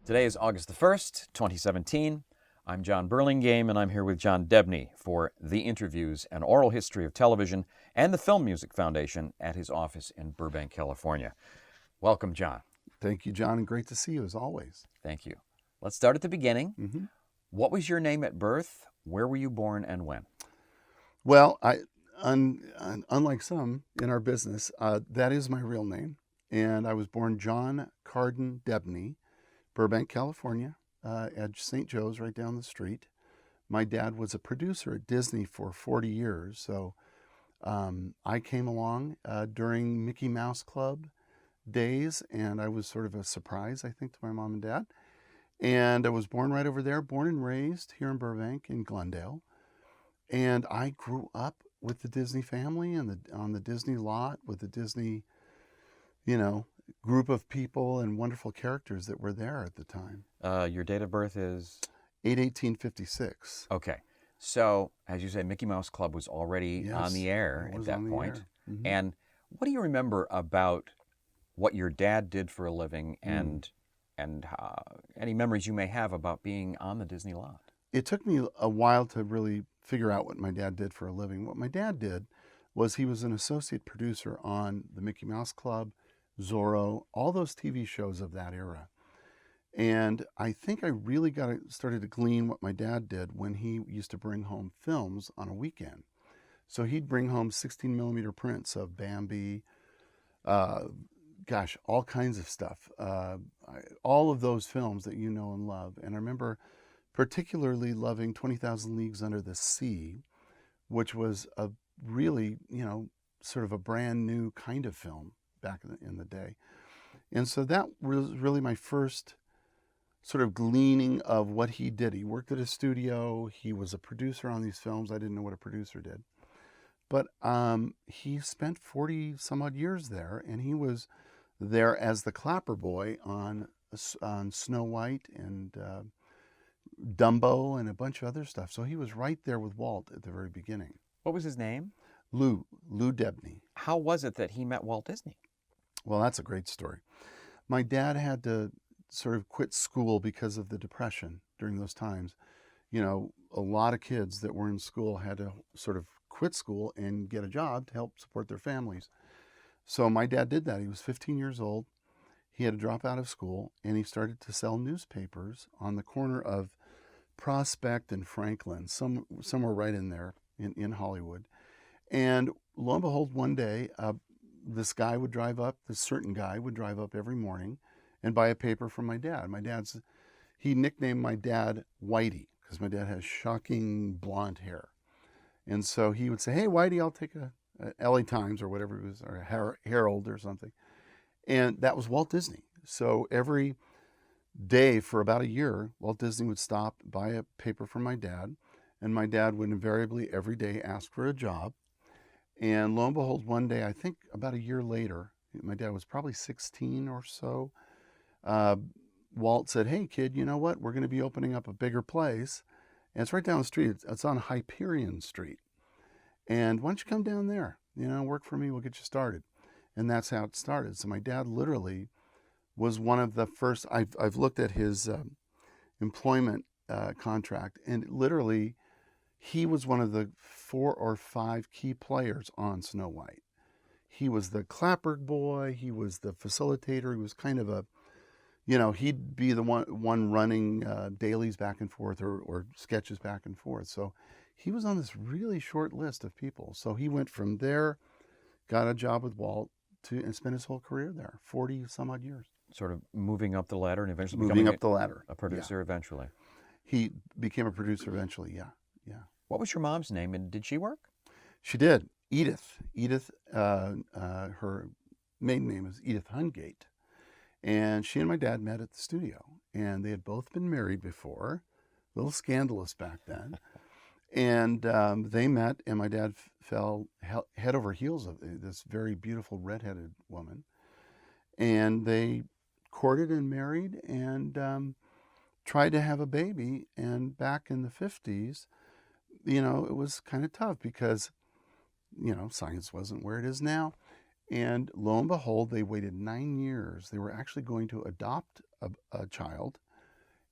Today is August the 1st, 2017. I'm John Burlingame, and I'm here with John Debney for The Interviews, an oral history of television and the Film Music Foundation at his office in Burbank, California. Welcome, John. Thank you, John, and great to see you as always. Thank you. Let's start at the beginning. Mm-hmm. What was your name at birth? Where were you born and when? Well, unlike some in our business, that is my real name. And I was born John Carden Debney, Burbank, California, at St. Joe's right down the street. My dad was a producer at Disney for 40 years. So I came along during Mickey Mouse Club days, and I was sort of a surprise, I think, to my mom and dad. And I was born right over there, born and raised here in Burbank in Glendale. And I grew up with the Disney family and on the Disney lot with the Disney, group of people and wonderful characters that were there at the time. Your date of birth is? 1856. Okay. So, as you say, Mickey Mouse Club was already on the air at that point. Mm-hmm. And what do you remember about what your dad did for a living and any memories you may have about being on the Disney lot? It took me a while to really figure out what my dad did for a living. What my dad did was he was an associate producer on the Mickey Mouse Club, Zorro, all those TV shows of that era. And I think I really started to glean what my dad did when he used to bring home films on a weekend. So he'd bring home 16 millimeter prints of Bambi, all kinds of stuff. All of those films that you know and love. And I remember particularly loving 20,000 Leagues Under the Sea, which was a really, sort of a brand new kind of film back in the day. And so that was really my first sort of gleaning of what he did. He worked at a studio. He was a producer on these films. I didn't know what a producer did. But he spent 40 some odd years there, and he was there as the clapper boy on Snow White and Dumbo and a bunch of other stuff. So he was right there with Walt at the very beginning. What was his name? Lou Debney. How was it that he met Walt Disney? Well, that's a great story. My dad had to sort of quit school because of the Depression during those times. A lot of kids that were in school had to sort of quit school and get a job to help support their families. So my dad did that. He was 15 years old. He had to drop out of school, and he started to sell newspapers on the corner of Prospect and Franklin, somewhere right in there in Hollywood. And lo and behold, one day, this certain guy would drive up every morning and buy a paper from my dad. He nicknamed my dad Whitey because my dad has shocking blonde hair. And so he would say, "Hey, Whitey, I'll take a LA Times," or whatever it was, or a Herald or something. And that was Walt Disney. So every day for about a year, Walt Disney would stop, buy a paper from my dad, and my dad would invariably every day ask for a job. And lo and behold, one day, I think about a year later, my dad was probably 16 or so, Walt said, "Hey, kid, you know what? We're going to be opening up a bigger place. And it's right down the street. It's on Hyperion Street. And why don't you come down there? Work for me. We'll get you started." And that's how it started. So my dad literally was one of the first. I've looked at his employment contract, and literally he was one of the 4 or 5 key players on Snow White. He was the clapper boy. He was the facilitator. He was kind of he'd be the one running dailies back and forth or sketches back and forth. So he was on this really short list of people. So he went from there, got a job with Walt, and spent his whole career there, 40 some odd years. Sort of moving up the ladder and eventually moving becoming up the ladder. A producer eventually. He became a producer eventually, yeah. What was your mom's name, and did she work? She did. Edith, her maiden name is Edith Hungate. And she and my dad met at the studio. And they had both been married before, a little scandalous back then. And they met, and my dad fell head over heels of this very beautiful redheaded woman. And they courted and married and tried to have a baby. And back in the 50s, it was kind of tough because, science wasn't where it is now. And lo and behold, they waited 9 years. They were actually going to adopt a child.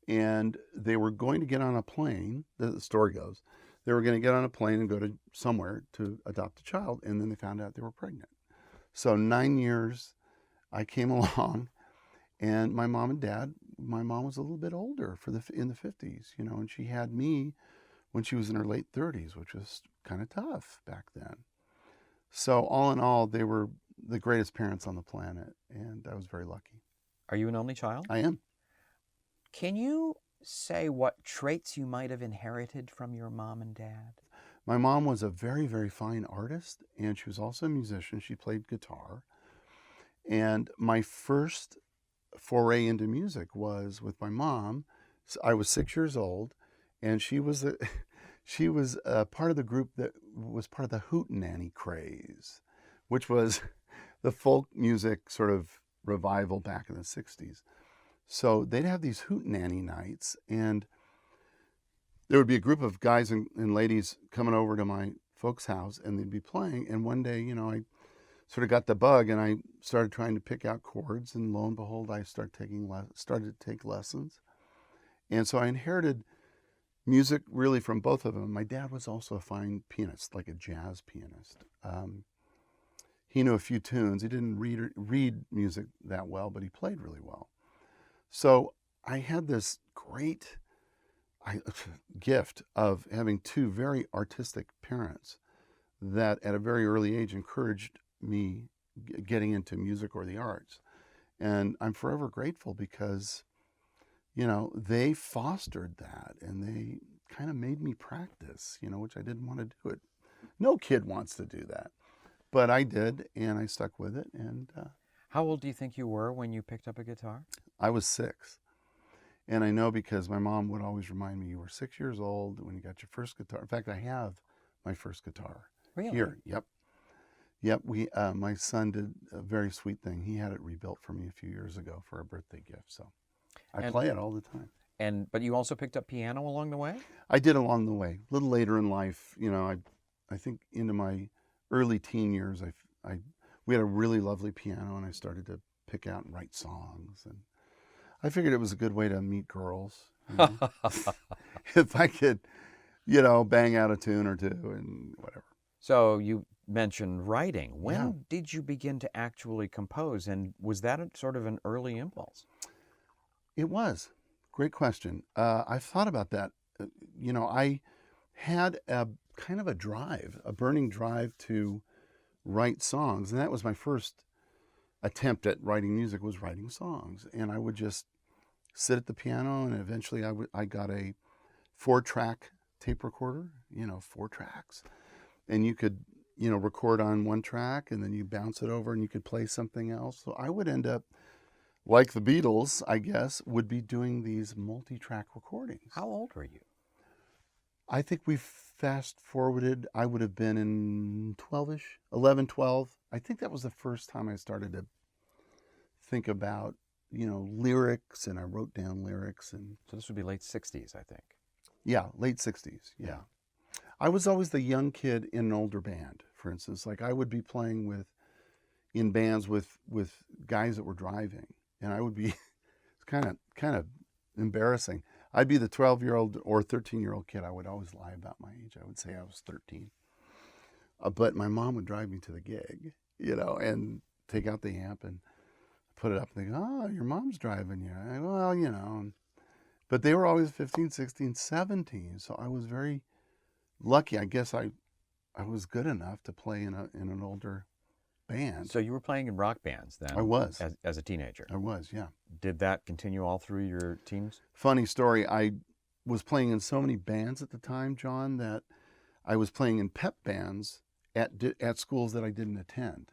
and they were going to get on a plane. The story goes, they were going to get on a plane and go to somewhere to adopt a child, and then they found out they were pregnant. So 9 years, I came along, and my mom and dad. My mom was a little bit older in the 50s, and she had me when she was in her late 30s, which was kind of tough back then. So all in all, they were the greatest parents on the planet, and I was very lucky. Are you an only child? I am. Can you say what traits you might have inherited from your mom and dad? My mom was a very, very fine artist, and she was also a musician. She played guitar. And my first foray into music was with my mom. I was 6 years old, and she was part of the group that was part of the hootenanny craze, which was the folk music sort of revival back in the 60s. So they'd have these hootenanny nights, and there would be a group of guys and ladies coming over to my folks' house, and they'd be playing. And one day, I sort of got the bug, and I started trying to pick out chords, and lo and behold, I started to take lessons. And so I inherited music really from both of them. My dad was also a fine pianist, like a jazz pianist. He knew a few tunes. He didn't read music that well, but he played really well. So I had this great gift of having two very artistic parents that at a very early age encouraged me getting into music or the arts. And I'm forever grateful because, they fostered that, and they kind of made me practice, which I didn't want to do it. No kid wants to do that. But I did, and I stuck with it. And how old do you think you were when you picked up a guitar? I was 6. And I know because my mom would always remind me, you were 6 years old when you got your first guitar. In fact, I have my first guitar. Really? Here. Yep. My son did a very sweet thing. He had it rebuilt for me a few years ago for a birthday gift. So I play it all the time. But you also picked up piano along the way? I did along the way. A little later in life, I think into my early teen years, we had a really lovely piano, and I started to pick out and write songs, and I figured it was a good way to meet girls. If I could, bang out a tune or two and whatever. So you mentioned writing. When did you begin to actually compose, and was that sort of an early impulse? It was. Great question. I've thought about that. I had a kind of a burning drive to write songs, and that was my first attempt at writing music, was writing songs. And I would just sit at the piano, and eventually I got a 4-track tape recorder, 4 tracks, and you could record on one track, and then you bounce it over and you could play something else. So I would end up, like the Beatles, I guess, would be doing these multi-track recordings. How old were you? I think we fast forwarded, I would have been in 12-ish, 11, 12. I think that was the first time I started to think about, lyrics, and I wrote down lyrics. And so this would be late 60s, I think. Yeah, late 60s, yeah. I was always the young kid in an older band, for instance. Like I would be playing in bands with guys that were driving, and I would be, it's kind of embarrassing. I'd be the 12-year-old or 13-year-old kid. I would always lie about my age. I would say I was 13. But my mom would drive me to the gig, and take out the amp and put it up, and they go, oh, your mom's driving you. I go, well, But they were always 15, 16, 17. So I was very lucky. I guess I was good enough to play in an older band. So you were playing in rock bands then? I was. As a teenager? I was, yeah. Did that continue all through your teens? Funny story. I was playing in so many bands at the time, John, that I was playing in pep bands at schools that I didn't attend.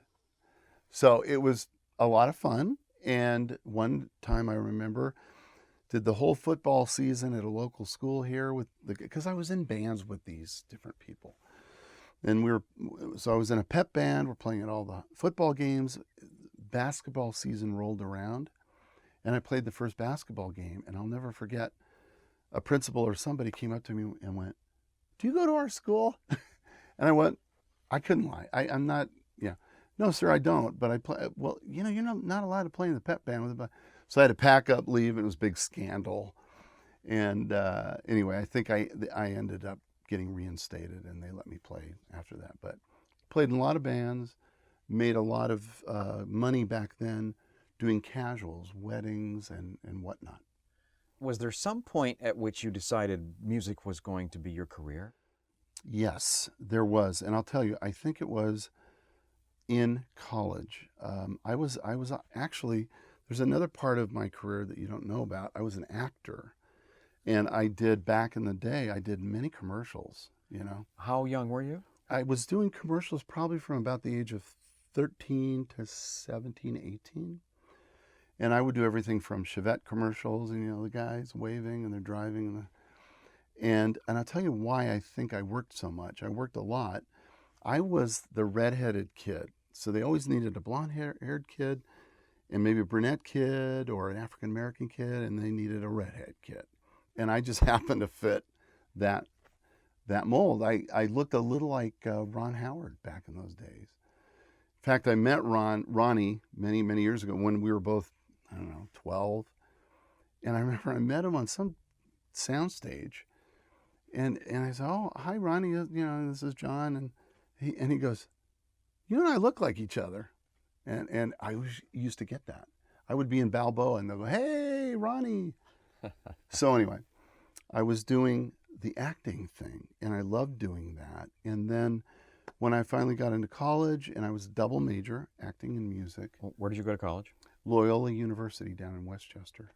So it was a lot of fun. And one time I remember, did the whole football season at a local school here because I was in bands with these different people. And so I was in a pep band. We're playing at all the football games. Basketball season rolled around, and I played the first basketball game. And I'll never forget, a principal or somebody came up to me and went, "Do you go to our school?" And I went, I couldn't lie. I'm not. Yeah, no, sir, I don't. But I play. Well, you're not allowed to play in the pep band with it. So I had to pack up, leave. It was a big scandal. And anyway, I think I ended up getting reinstated, and they let me play after that. But played in a lot of bands, made a lot of money back then doing casuals, weddings, and whatnot. Was there some point at which you decided music was going to be your career? Yes, there was, and I'll tell you, I think it was in college. I was actually, there's another part of my career that you don't know about. I was an actor, and I did back in the day. I did many commercials. How young were you? I was doing commercials probably from about the age of 13 to 17, 18. And I would do everything from Chevette commercials, and the guys waving and they're driving, and I'll tell you why I think I worked so much. I worked a lot. I was the redheaded kid, so they always needed a blonde-haired kid, and maybe a brunette kid or an African American kid, and they needed a redhead kid, and I just happened to fit that mold. I looked a little like Ron Howard back in those days. In fact, I met Ronnie many years ago when we were both, I don't know, 12. And I remember I met him on some soundstage, and I said, "Oh, hi, Ronnie. This is John." And he goes, "You and I look like each other." And I used to get that. I would be in Balboa, and they'll go, "Hey, Ronnie." So anyway, I was doing the acting thing, and I loved doing that. And then when I finally got into college, and I was a double major, acting and music. Where did you go to college? Loyola University down in Westchester.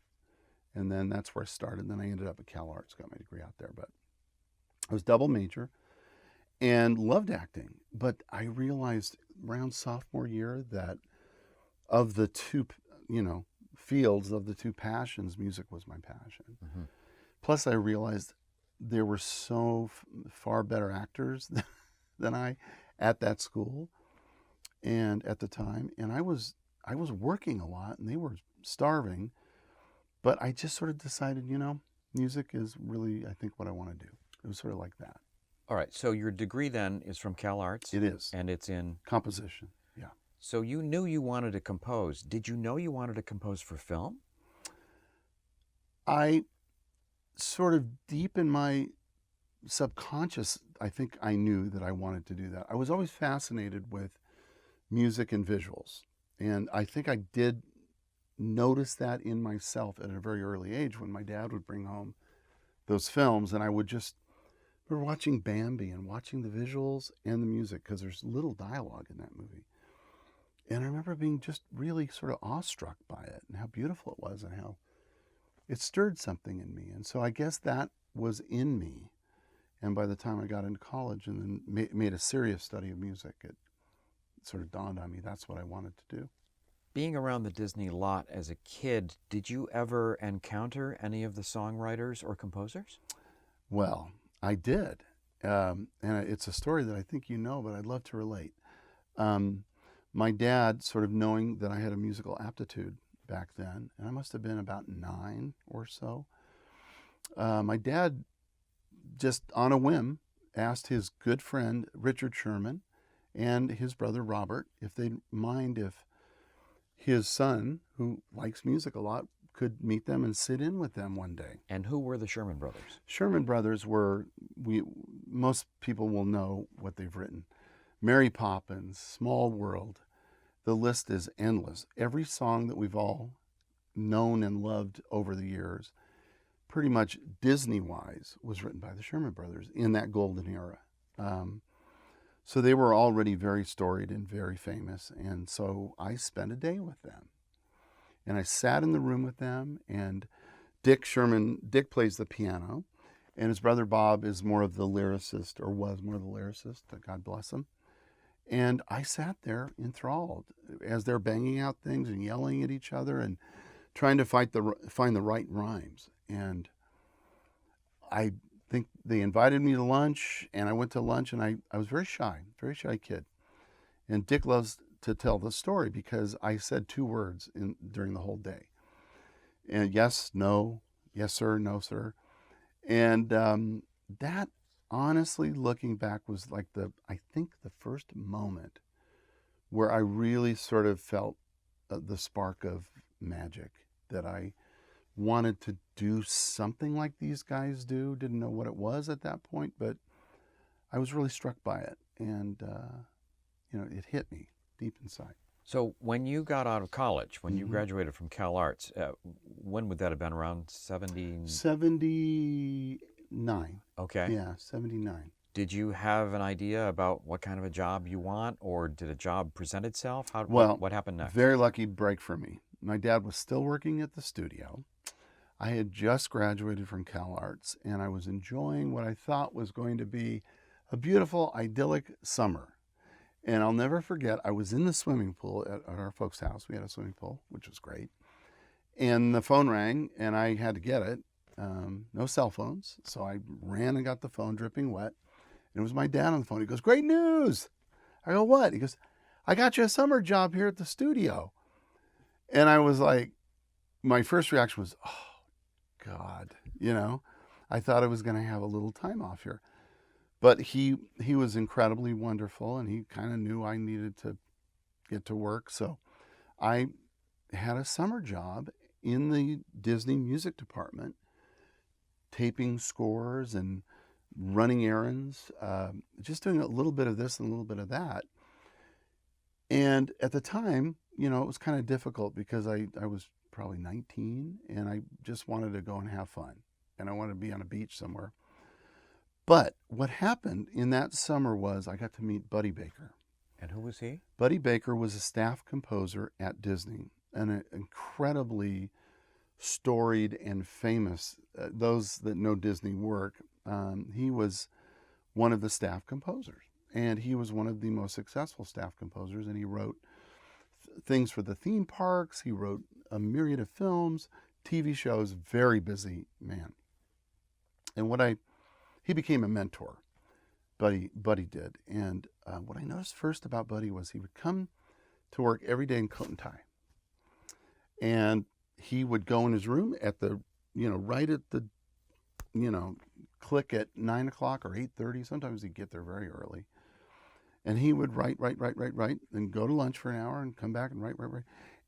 And then that's where I started. Then I ended up at Cal Arts, got my degree out there. But I was double major and loved acting. But I realized around sophomore year that of the two, fields, of the two passions, music was my passion. Mm-hmm. Plus, I realized there were so far better actors than I at that school and at the time. And I was working a lot, and they were starving. But I just sort of decided, music is really, I think, what I want to do. It was sort of like that. All right. So your degree then is from Cal Arts? It is. And it's in? Composition, yeah. So you knew you wanted to compose. Did you know you wanted to compose for film? I sort of deep in my subconscious, I think I knew that I wanted to do that. I was always fascinated with music and visuals. And I think I did notice that in myself at a very early age when my dad would bring home those films, and I would just, we were watching Bambi and watching the visuals and the music, because there's little dialogue in that movie. And I remember being just really sort of awestruck by it and how beautiful it was and how it stirred something in me. And so I guess that was in me. And by the time I got into college and then made a serious study of music, it sort of dawned on me that's what I wanted to do. Being around the Disney lot as a kid, did you ever encounter any of the songwriters or composers? Well, I did. And it's a story that I think you know, but I'd love to relate. My dad, sort of knowing that I had a musical aptitude back then, and I must have been about 9 or so, my dad, just on a whim, asked his good friend Richard Sherman and his brother Robert if they'd mind if his son, who likes music a lot, could meet them and sit in with them one day. And who were the Sherman brothers? Sherman brothers were, most people will know what they've written. Mary Poppins, Small World, the list is endless. Every song that we've all known and loved over the years, pretty much Disney-wise, was written by the Sherman brothers in that golden era. So they were already very storied and very famous. And so I spent a day with them. And I sat in the room with them, and Dick plays the piano, and his brother Bob is more of the lyricist, or was more of the lyricist, God bless him. And I sat there enthralled as they're banging out things and yelling at each other and trying to find the right rhymes. And I think they invited me to lunch, and I went to lunch, and I was very shy kid. And Dick loves to tell the story because I said 2 words during the whole day. And yes, no, yes, sir, no, sir. And that, honestly, looking back, was like I think the first moment where I really sort of felt the spark of magic, that I wanted to do something like these guys do. Didn't know what it was at that point, but I was really struck by it, and it hit me deep inside. So when you got out of college, when you hmm graduated from Cal Arts, when would that have been? Around 70? 79. Okay. Yeah, 79. Did you have an idea about what kind of a job you want, or did a job present itself? Well, What happened next? very lucky break for me. My dad was still working at the studio. I had just graduated from Cal Arts, and I was enjoying what I thought was going to be a beautiful, idyllic summer. And I'll never forget, I was in the swimming pool at our folks' house. We had a swimming pool, which was great. And the phone rang, and I had to get it. No cell phones. So I ran and got the phone, dripping wet. And it was my dad on the phone. He goes, "Great news." I go, "What?" He goes, "I got you a summer job here at the studio." And I was like, my first reaction was, "Oh, God." I thought I was going to have a little time off here. But he was incredibly wonderful, and he kind of knew I needed to get to work. So I had a summer job in the Disney music department, taping scores and running errands, just doing a little bit of this and a little bit of that. And at the time, it was kind of difficult because I was probably 19, and I just wanted to go and have fun, and I wanted to be on a beach somewhere. But what happened in that summer was I got to meet Buddy Baker. And who was he? Buddy Baker was a staff composer at Disney, an incredibly storied and famous, those that know Disney work, he was one of the staff composers. And he was one of the most successful staff composers, and he wrote things for the theme parks. He wrote a myriad of films, TV shows, very busy man. And he became a mentor. Buddy did. And what I noticed first about Buddy was he would come to work every day in coat and tie. And he would go in his room at the, right at the, click at 9 o'clock or 8:30. Sometimes he'd get there very early. And he would write, and go to lunch for an hour and come back and write.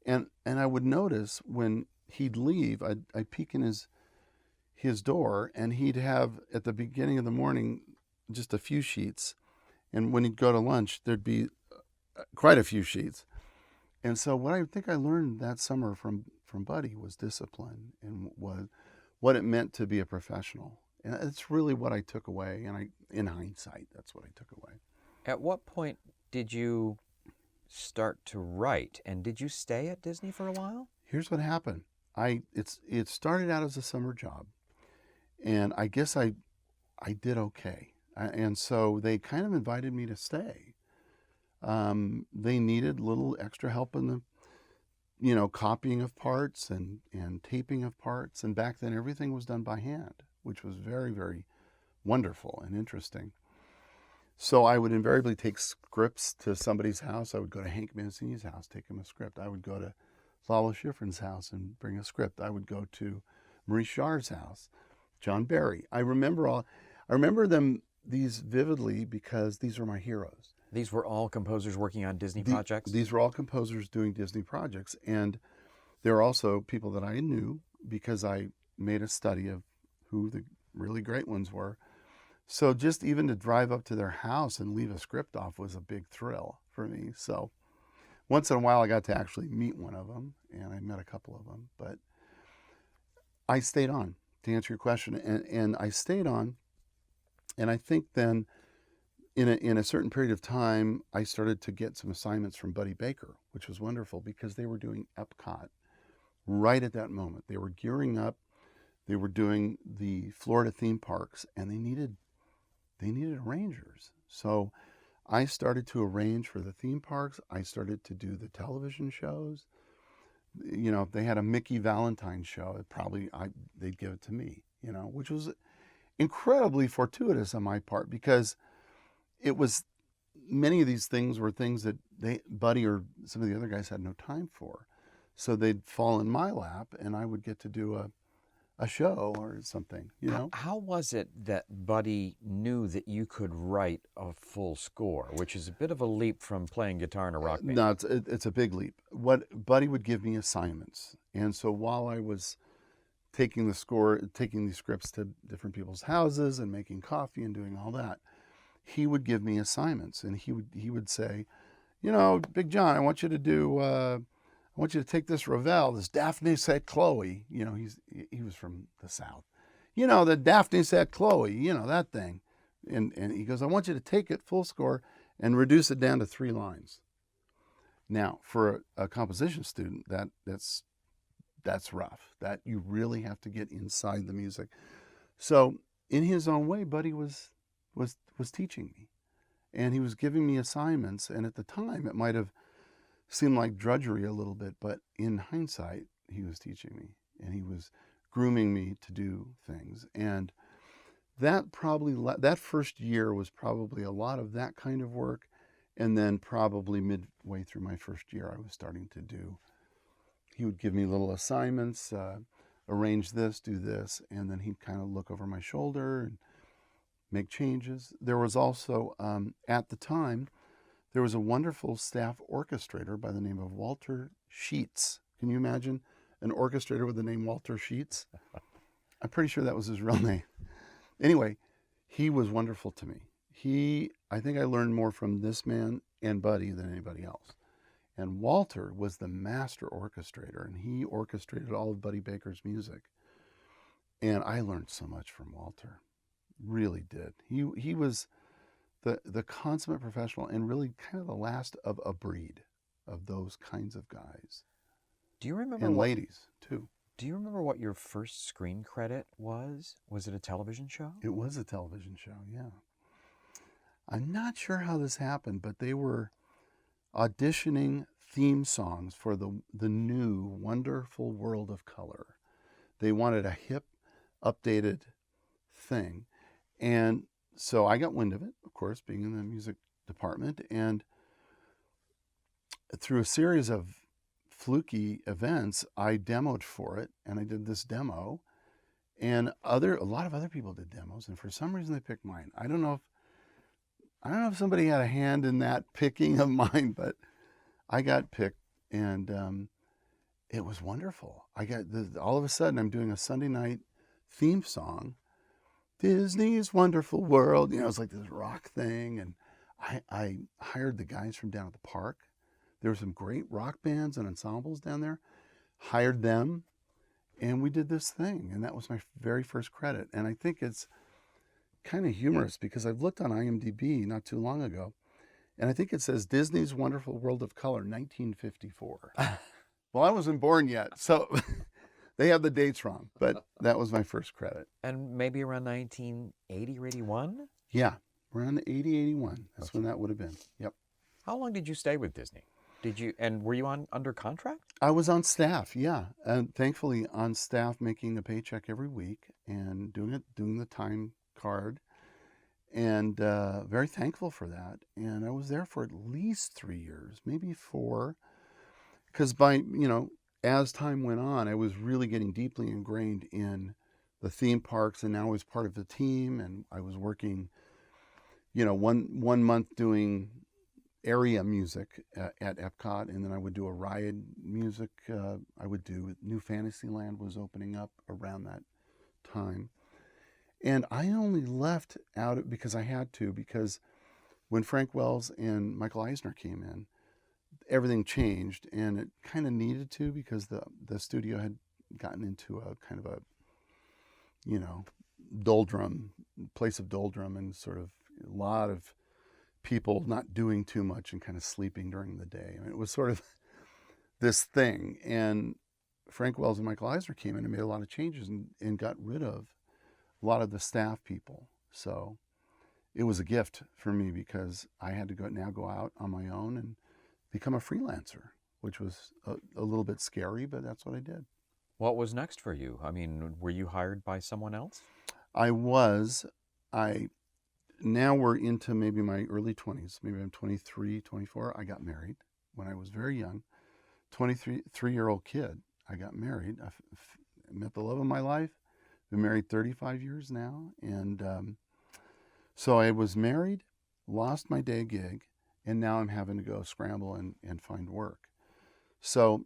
And I would notice when he'd leave, I'd peek in his door, and he'd have at the beginning of the morning just a few sheets, and when he'd go to lunch there'd be quite a few sheets. And so what I think I learned that summer from Buddy was discipline, and what it meant to be a professional. And it's really what I took away, and in hindsight, that's what I took away. At what point did you start to write, and did you stay at Disney for a while? Here's what happened. It started out as a summer job, and I guess I did okay. And so they kind of invited me to stay. They needed little extra help in the, copying of parts and taping of parts. And back then everything was done by hand, which was very, very wonderful and interesting. So I would invariably take scripts to somebody's house. I would go to Hank Mancini's house, take him a script. I would go to Lalo Schifrin's house and bring a script. I would go to Maurice Jarre's house, John Barry. I remember these vividly because these were my heroes. These were all composers working on Disney projects? These were all composers doing Disney projects. And there were also people that I knew because I made a study of who the really great ones were. So just even to drive up to their house and leave a script off was a big thrill for me. So once in a while I got to actually meet one of them, and I met a couple of them. But I stayed on, to answer your question. And I stayed on, and I think then in a certain period of time, I started to get some assignments from Buddy Baker, which was wonderful because they were doing Epcot right at that moment. They were gearing up. They were doing the Florida theme parks, and they needed arrangers. So I started to arrange for the theme parks. I started to do the television shows. If they had a Mickey Valentine show, they'd give it to me, which was incredibly fortuitous on my part because it was, many of these things were things that Buddy or some of the other guys had no time for. So they'd fall in my lap, and I would get to do a show or something, How was it that Buddy knew that you could write a full score, which is a bit of a leap from playing guitar in a rock band? No, it's a big leap. What Buddy would give me assignments, and so while I was taking these scripts to different people's houses and making coffee and doing all that, he would give me assignments, and he would say, Big John, I want you to take this Ravel, this Daphne said Chloe. He was from the South. The Daphne said Chloe, that thing. And he goes, I want you to take it full score and reduce it down to 3 lines. Now, for a composition student, that's rough. That you really have to get inside the music. So in his own way, Buddy was teaching me, and he was giving me assignments. And at the time, it might have seemed like drudgery a little bit, but in hindsight, he was teaching me, and he was grooming me to do things. And that first year was probably a lot of that kind of work. And then probably midway through my first year, I was starting to he would give me little assignments, arrange this, do this, and then he'd kind of look over my shoulder and make changes. There was also, at the time, there was a wonderful staff orchestrator by the name of Walter Sheets. Can you imagine an orchestrator with the name Walter Sheets? I'm pretty sure that was his real name. Anyway, he was wonderful to me. I think I learned more from this man and Buddy than anybody else. And Walter was the master orchestrator, and he orchestrated all of Buddy Baker's music. And I learned so much from Walter. Really did. He was the consummate professional, and really kind of the last of a breed of those kinds of guys. Do you remember? And ladies, too. Do you remember what your first screen credit was? Was it a television show? It was a television show, yeah. I'm not sure how this happened, but they were auditioning theme songs for the new Wonderful World of Color. They wanted a hip, updated thing. And so I got wind of it, of course, being in the music department. And through a series of fluky events, I demoed for it, and I did this demo. And a lot of other people did demos, and for some reason they picked mine. I don't know if somebody had a hand in that picking of mine, but I got picked, and it was wonderful. All of a sudden, I'm doing a Sunday night theme song, Disney's Wonderful World. It's like this rock thing, and I hired the guys from down at the park. There were some great rock bands and ensembles down there. Hired them, and we did this thing, and that was my very first credit. And I think it's kind of humorous because I've looked on IMDb not too long ago, and I think it says Disney's Wonderful World of Color, 1954. Well, I wasn't born yet, so they have the dates wrong, but that was my first credit. And maybe around 1980 or 81? Yeah, around 80, 81. That's when that would have been. Yep. How long did you stay with Disney? And were you under contract? I was on staff, yeah. And thankfully on staff, making a paycheck every week and doing the time card, and very thankful for that. And I was there for at least 3 years, maybe 4, because as time went on, I was really getting deeply ingrained in the theme parks, and now I was part of the team, and I was working, one month doing area music at Epcot, and then I would do a ride music. I would do New Fantasyland was opening up around that time. And I only left out because I had to, because when Frank Wells and Michael Eisner came in, everything changed, and it kind of needed to, because the studio had gotten into a kind of a, place of doldrum, and sort of a lot of people not doing too much and kind of sleeping during the day. I mean, it was sort of this thing. And Frank Wells and Michael Eisner came in and made a lot of changes and got rid of a lot of the staff people. So it was a gift for me, because I had to go out on my own and become a freelancer, which was a little bit scary, but that's what I did. What was next for you? I mean, were you hired by someone else? I was. Now we're into maybe my early 20s. Maybe I'm 23, 24. I got married when I was very young. 23-year-old kid. I got married. I met the love of my life. Been married 35 years now. And so I was married, lost my day gig, and now I'm having to go scramble and find work. So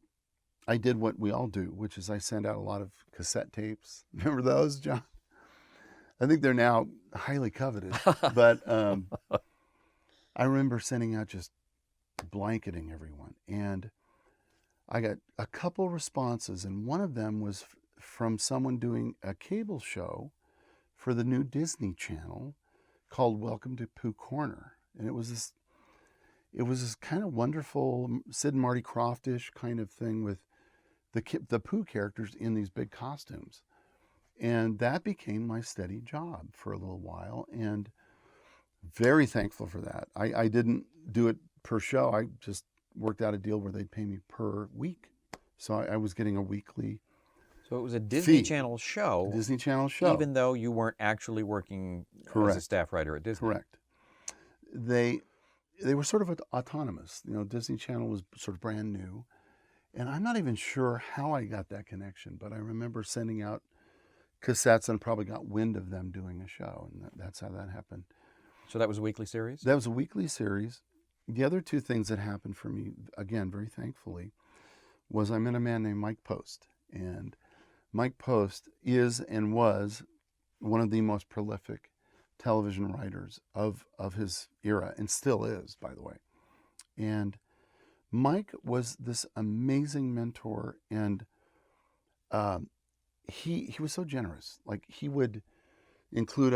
I did what we all do, which is I sent out a lot of cassette tapes. Remember those, John? I think they're now highly coveted. But I remember sending out just blanketing everyone. And I got a couple responses, and one of them was from someone doing a cable show for the new Disney Channel called Welcome to Pooh Corner. And it was this kind of wonderful Sid and Marty Kroftish kind of thing with the Pooh characters in these big costumes. And that became my steady job for a little while, and very thankful for that. I didn't do it per show. I just worked out a deal where they'd pay me per week. So I was getting a weekly So it was a Disney fee. Channel show. A Disney Channel show. Even though you weren't actually working Correct. as a staff writer at Disney. Correct. They were sort of autonomous. You know, Disney Channel was sort of brand new. And I'm not even sure how I got that connection, but I remember sending out cassettes and probably got wind of them doing a show, and that's how that happened. So that was a weekly series? That was a weekly series. The other two things that happened for me, again, very thankfully, was I met a man named Mike Post. And Mike Post is and was one of the most prolific television writers of his era, and still is, by the way. And Mike was this amazing mentor, and he was so generous. Like, he would include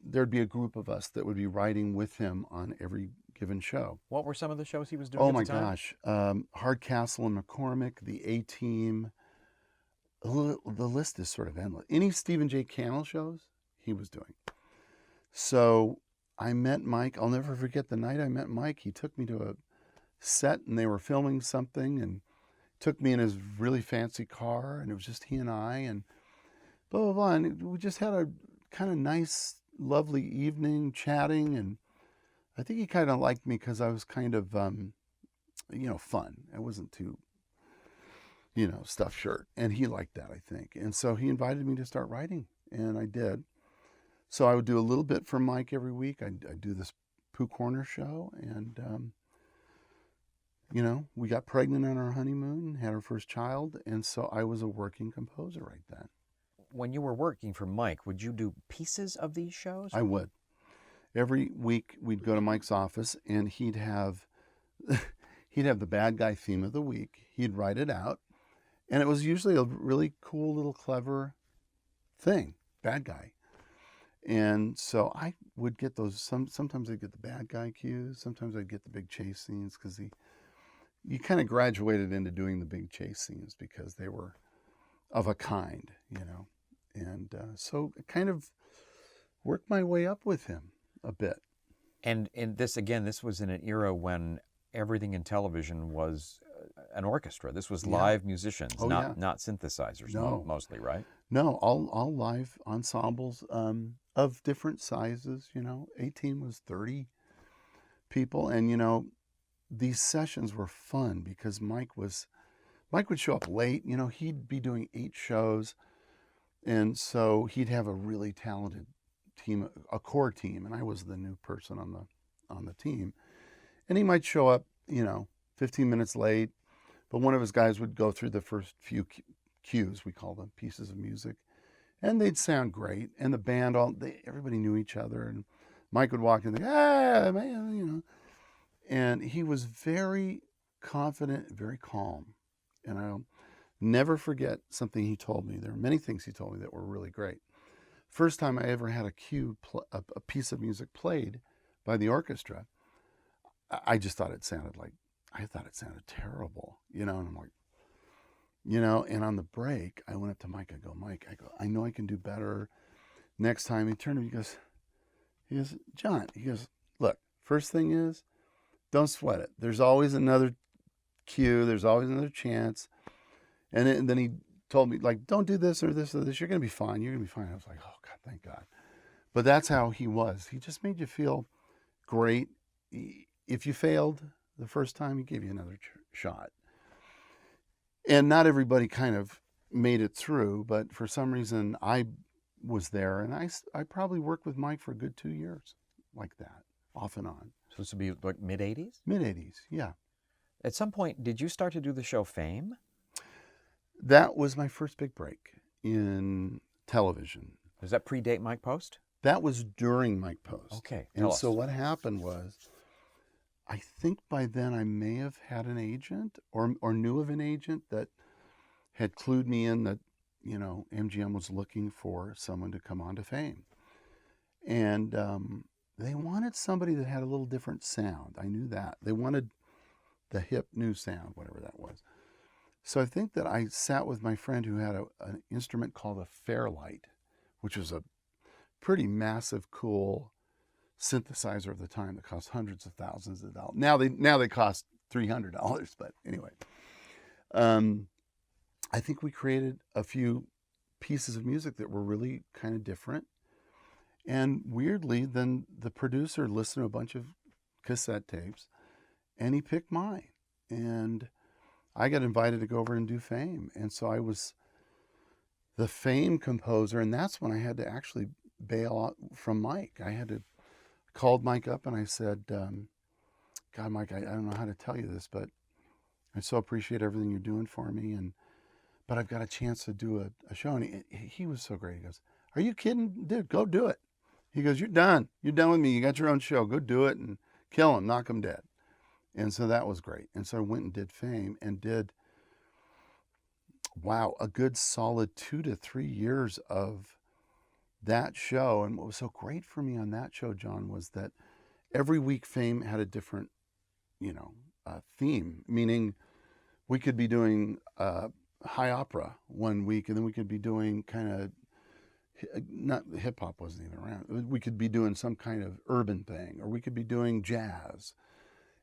there'd be a group of us that would be writing with him on every given show. What were some of the shows he was doing? Oh at my the time? gosh, Hardcastle and McCormick, the A-Team. The list is sort of endless. Any Stephen J. Cannell shows he was doing. So I met Mike. I'll never forget the night I met Mike. He took me to a set, and they were filming something, and took me in his really fancy car, and it was just he and I, and blah, blah, blah. And we just had a kind of nice, lovely evening chatting, and I think he kind of liked me because I was kind of, fun. I wasn't too, stuffed shirt, and he liked that, I think. And so he invited me to start writing, and I did. So I would do a little bit for Mike every week. I'd do this Pooh Corner show, and we got pregnant on our honeymoon, had our first child, and so I was a working composer right then. When you were working for Mike, would you do pieces of these shows? I would. Every week we'd go to Mike's office, and he'd have the bad guy theme of the week. He'd write it out, and it was usually a really cool little clever thing, bad guy. And so I would get those. Sometimes I'd get the bad guy cues. Sometimes I'd get the big chase scenes, because you kind of graduated into doing the big chase scenes because they were of a kind, And so I kind of worked my way up with him a bit. And this was in an era when everything in television was an orchestra. This was live musicians, not synthesizers, mostly, right? No, all live ensembles of different sizes. A-Team was 30 people, and these sessions were fun because Mike would show up late. He'd be doing 8 shows, and so he'd have a really talented team, a core team, and I was the new person on the team. And he might show up, 15 minutes late, but one of his guys would go through the first few cues, we call them pieces of music, and they'd sound great. And the band, everybody knew each other, and Mike would walk in and think, "Hey, man," And he was very confident, very calm. And I'll never forget something he told me. There are many things he told me that were really great. First time I ever had a piece of music played by the orchestra, I just thought it sounded terrible, and I'm like, and on the break, I went up to Mike. I go, "Mike, I know I can do better next time." He turned to me, he goes, "John," he goes, "Look, first thing is, don't sweat it. There's always another cue. There's always another chance." And then he told me, like, "Don't do this or this or this. You're going to be fine. You're going to be fine." I was like, "Oh, God, thank God." But that's how he was. He just made you feel great. If you failed the first time, he gave you another shot. And not everybody kind of made it through, but for some reason, I was there. And I probably worked with Mike for a good 2 years like that, off and on. So this would be like mid-'80s? Mid-'80s, yeah. At some point, did you start to do the show Fame? That was my first big break in television. Does that predate Mike Post? That was during Mike Post. Okay, And tell so us. what happened was, I think by then I may have had an agent or knew of an agent that had clued me in that, MGM was looking for someone to come on to Fame. And they wanted somebody that had a little different sound. I knew that. They wanted the hip new sound, whatever that was. So I think that I sat with my friend who had an instrument called a Fairlight, which was a pretty massive, cool synthesizer of the time that cost hundreds of thousands of dollars. Now they cost $300, but anyway. I think we created a few pieces of music that were really kind of different. And weirdly, then the producer listened to a bunch of cassette tapes and he picked mine. And I got invited to go over and do Fame. And so I was the Fame composer. And that's when I had to actually bail out from Mike. Called Mike up and I said, God, Mike, I don't know how to tell you this, but I so appreciate everything you're doing for me. But I've got a chance to do a show. And he was so great. He goes, are you kidding? Dude, go do it. He goes, you're done. You're done with me. You got your own show. Go do it and kill him, knock him dead. And so that was great. And so I went and did Fame and did, a good solid 2 to 3 years of that show. And what was so great for me on that show, John, was that every week Fame had a different, theme, meaning we could be doing high opera one week, and then we could be doing kind of, not hip hop wasn't even around. We could be doing some kind of urban thing, or we could be doing jazz.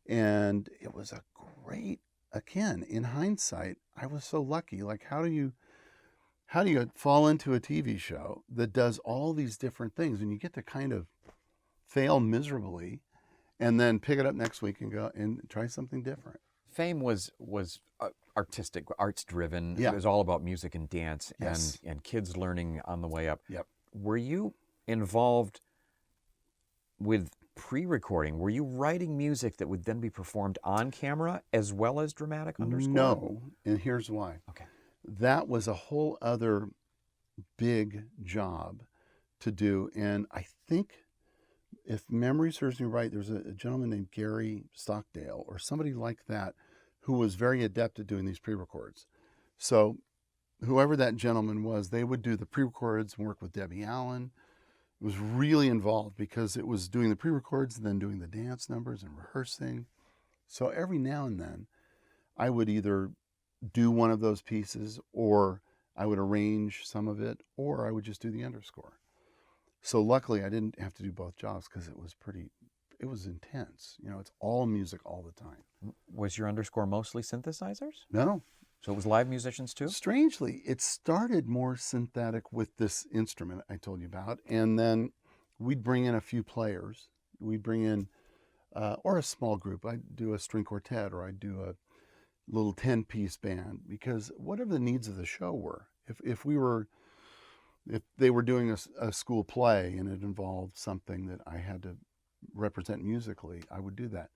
And it was a great, again, in hindsight, I was so lucky. Like, how do you fall into a TV show that does all these different things, and you get to kind of fail miserably and then pick it up next week and go and try something different? Fame was artistic, arts driven. Yeah. It was all about music and dance. Yes. and kids learning on the way up. Yep. Were you involved with pre-recording? Were you writing music that would then be performed on camera as well as dramatic underscore? No, and here's why. Okay. That was a whole other big job to do. And I think, if memory serves me right, there's a gentleman named Gary Stockdale or somebody like that who was very adept at doing these pre-records. So whoever that gentleman was, they would do the pre-records and work with Debbie Allen. It was really involved because it was doing the pre-records and then doing the dance numbers and rehearsing. So every now and then I would either do one of those pieces, or I would arrange some of it, or I would just do the underscore. So luckily I didn't have to do both jobs because it was intense. It's all music all the time. Was your underscore mostly synthesizers? No. So it was live musicians too? Strangely, it started more synthetic with this instrument I told you about. And then we'd bring in a few players. We'd bring in, or a small group. I'd do a string quartet, or I'd do a little 10-piece band, because whatever the needs of the show were. If they were doing a school play and it involved something that I had to represent musically, I would do that.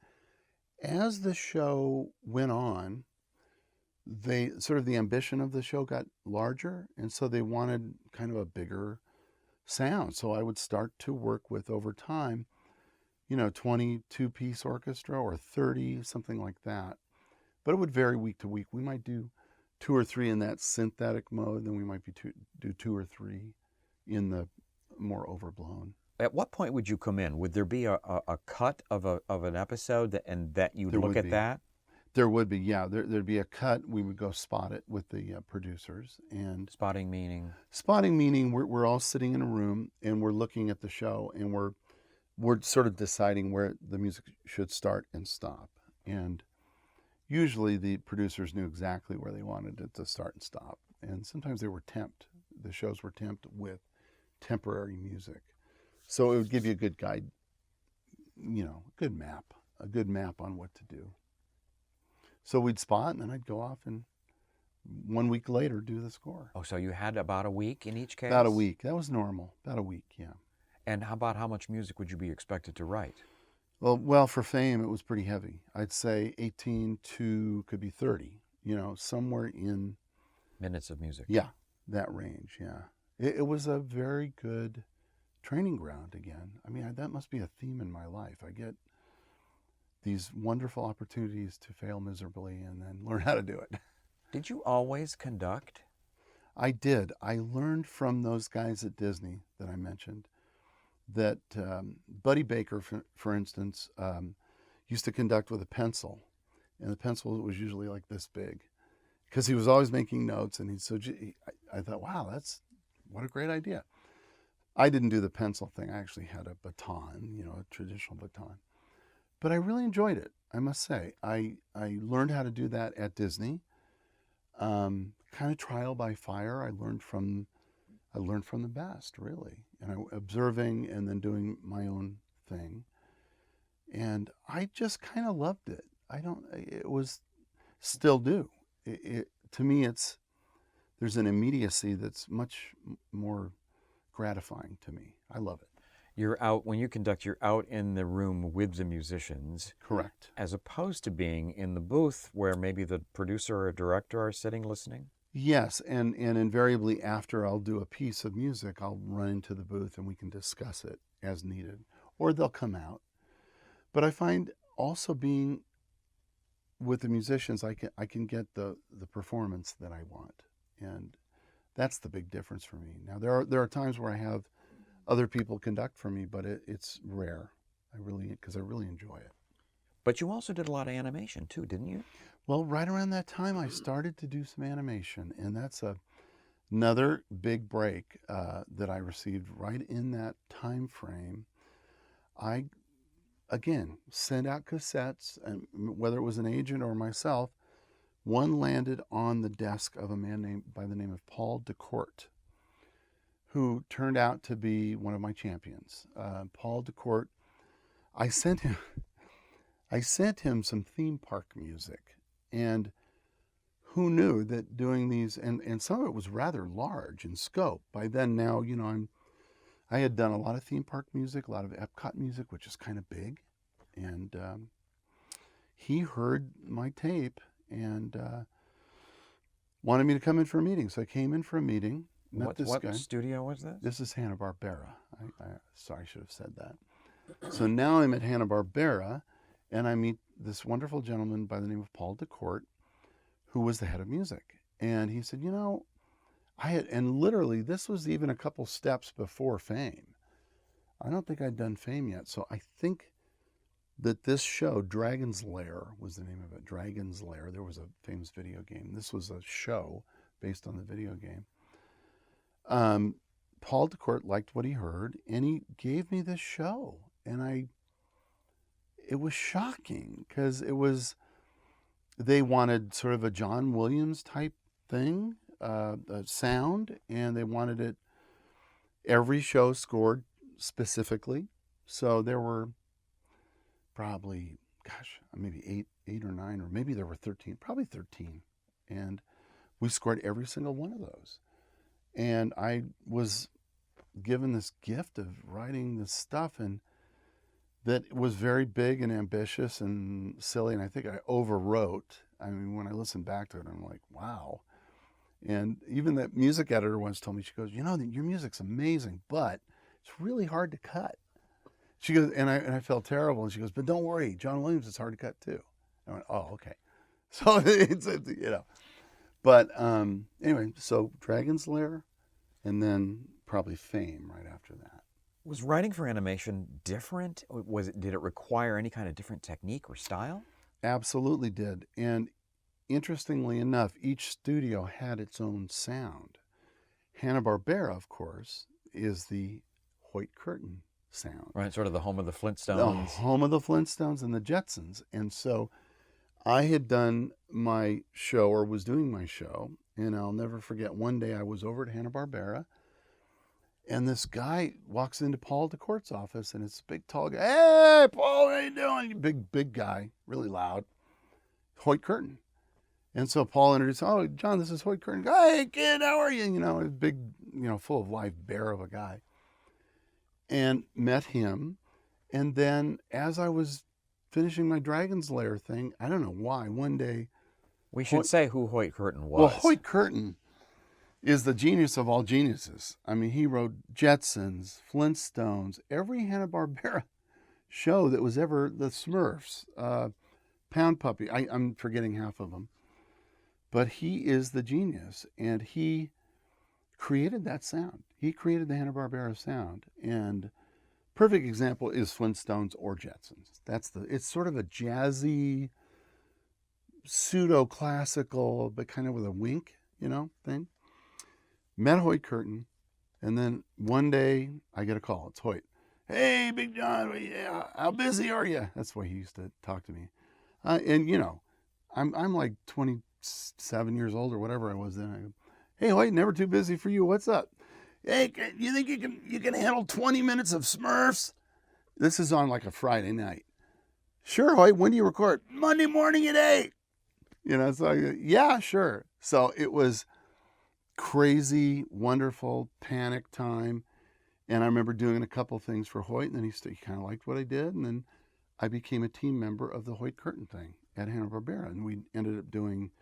As the show went on, the ambition of the show got larger, and so they wanted kind of a bigger sound. So I would start to work with, over time, 22-piece orchestra or 30, something like that. But it would vary week to week. We might do 2 or 3 in that synthetic mode, then we might do 2 or 3 in the more overblown. At what point would you come in? Would there be a cut of an episode that you'd look at that? There would be, yeah. There'd be a cut. We would go spot it with the producers. And Spotting meaning? Spotting meaning we're all sitting in a room and we're looking at the show, and we're sort of deciding where the music should start and stop. And usually the producers knew exactly where they wanted it to start and stop. And sometimes they were temped. The shows were temped with temporary music. So it would give you a good guide, a good map on what to do. So we'd spot, and then I'd go off and 1 week later do the score. Oh, so you had about a week in each case? About a week. That was normal. About a week, yeah. And how much music would you be expected to write? Well, for Fame, it was pretty heavy. I'd say 18 to could be 30, somewhere in minutes of music. Yeah, that range, yeah. It was a very good training ground again. I mean, that must be a theme in my life. I get these wonderful opportunities to fail miserably and then learn how to do it. Did you always conduct? I did. I learned from those guys at Disney that I mentioned that Buddy Baker, for instance, used to conduct with a pencil, and the pencil was usually like this big because he was always making notes. And I thought, wow, what a great idea. I didn't do the pencil thing. I actually had a baton, a traditional baton. But I really enjoyed it, I must say. I learned how to do that at Disney. Kind of trial by fire. I learned from the best, really, and observing and then doing my own thing. And I just kind of loved it. It was, still do. To me, there's an immediacy that's much more gratifying to me. I love it. When you conduct, you're out in the room with the musicians. Correct. As opposed to being in the booth where maybe the producer or director are sitting listening? Yes, and invariably after I'll do a piece of music, I'll run into the booth and we can discuss it as needed, or they'll come out. But I find also being with the musicians, I can get the performance that I want, and that's the big difference for me. Now there are times where I have other people conduct for me, but it's rare. Because I really enjoy it. But you also did a lot of animation too, didn't you? Well, right around that time, I started to do some animation, and that's another big break that I received right in that time frame. I, again, sent out cassettes, and whether it was an agent or myself, one landed on the desk of a man by the name of Paul DeCourt, who turned out to be one of my champions. Paul DeCourt, I sent him some theme park music, and who knew that doing these, and some of it was rather large in scope. By then, now, I had done a lot of theme park music, a lot of Epcot music, which is kind of big, and he heard my tape and wanted me to come in for a meeting. So I came in for a meeting. What studio was this? This is Hanna-Barbera. Sorry, I should have said that. So now I'm at Hanna-Barbera, and I meet this wonderful gentleman by the name of Paul DeCourt, who was the head of music. And he said, and literally this was even a couple steps before Fame. I don't think I'd done Fame yet. So I think that this show, Dragon's Lair was the name of it. Dragon's Lair. There was a famous video game. This was a show based on the video game. Paul DeCourt liked what he heard, and he gave me this show. And it was shocking because they wanted sort of a John Williams type thing, a sound, and they wanted it, every show scored specifically. So there were probably, maybe eight or nine, or maybe there were 13, probably 13. And we scored every single one of those. And I was given this gift of writing this stuff, and that was very big and ambitious and silly, and I think I overwrote. I mean, when I listen back to it, I'm like, wow. And even that music editor once told me, she goes, your music's amazing, but it's really hard to cut. She goes, and I felt terrible, and she goes, but don't worry, John Williams is hard to cut too. I went, oh, okay. So it's But anyway, so Dragon's Lair, and then probably Fame right after that. Was writing for animation different? Did it require any kind of different technique or style? Absolutely did. And interestingly enough, each studio had its own sound. Hanna-Barbera, of course, is the Hoyt Curtin sound. Right, sort of the home of the Flintstones. The home of the Flintstones and the Jetsons. And so I had done my show, or was doing my show, and I'll never forget, one day I was over at Hanna-Barbera, and this guy walks into Paul DeCourt's office, and it's a big, tall guy. Hey, Paul, how you doing? Big guy, really loud. Hoyt Curtin. And so Paul introduced, oh, John, this is Hoyt Curtin. Hey, kid, how are you? A big, full of life bear of a guy. And met him. And then as I was finishing my Dragon's Lair thing, I don't know why, one day. We should say who Hoyt Curtin was. Well, Hoyt Curtin is the genius of all geniuses. I mean, he wrote Jetsons, Flintstones, every Hanna-Barbera show that was ever, the Smurfs, Pound Puppy. I'm forgetting half of them. But he is the genius, and he created that sound. He created the Hanna-Barbera sound. And perfect example is Flintstones or Jetsons. It's sort of a jazzy, pseudo-classical, but kind of with a wink, thing. Met Hoyt Curtin, and then one day I get a call. It's Hoyt. Hey, Big John, how busy are you? That's the way he used to talk to me. And I'm like 27 years old or whatever I was then. I go, hey, Hoyt, never too busy for you. What's up? Hey, you think you can handle 20 minutes of Smurfs? This is on like a Friday night. Sure, Hoyt. When do you record? Monday morning at 8. So I go, yeah, sure. So it was crazy, wonderful, panic time. And I remember doing a couple things for Hoyt, and then he kind of liked what I did. And then I became a team member of the Hoyt Curtin thing at Hanna-Barbera. And we ended up doing,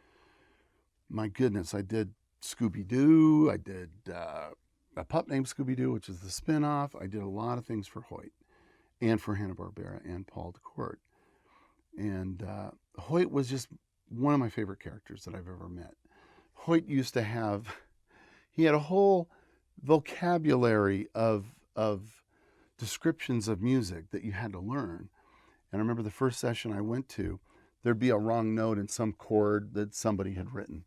my goodness, I did Scooby-Doo. I did A Pup Named Scooby-Doo, which is the spinoff. I did a lot of things for Hoyt and for Hanna-Barbera and Paul DeCourt. And Hoyt was just one of my favorite characters that I've ever met. Hoyt used to have, he had a whole vocabulary of descriptions of music that you had to learn. And I remember the first session I went to, there'd be a wrong note in some chord that somebody had written.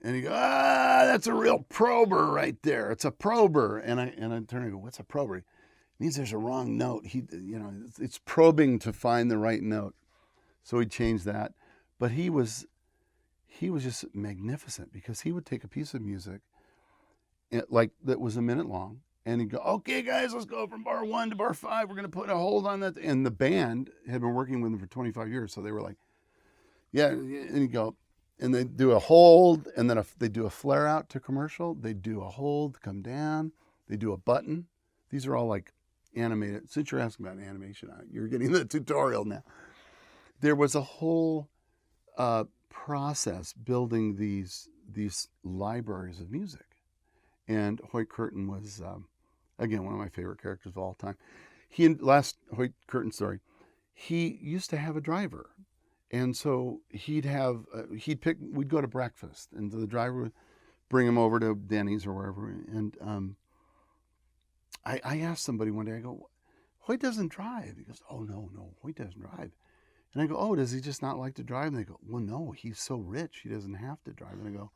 And he'd go, that's a real prober right there. It's a prober. And I turn and go, what's a prober? It means there's a wrong note. It's probing to find the right note. So he changed that. But he was just magnificent, because he would take a piece of music like that was a minute long, and he'd go, okay, guys, let's go from bar 1 to bar 5. We're going to put a hold on that. And the band had been working with him for 25 years. So they were like, yeah. And he'd go, and they'd do a hold, and then they do a flare out to commercial. They do a hold, come down. They do a button. These are all like animated. Since you're asking about animation, you're getting the tutorial now. There was a whole process building these libraries of music. And Hoyt Curtin was, again, one of my favorite characters of all time. Last Hoyt Curtin story, he used to have a driver. And so we'd go to breakfast, and the driver would bring him over to Denny's or wherever. And I asked somebody one day, I go, Hoyt doesn't drive. He goes, oh, no, Hoyt doesn't drive. And I go, oh, does he just not like to drive? And they go, well, no, he's so rich, he doesn't have to drive. And I go,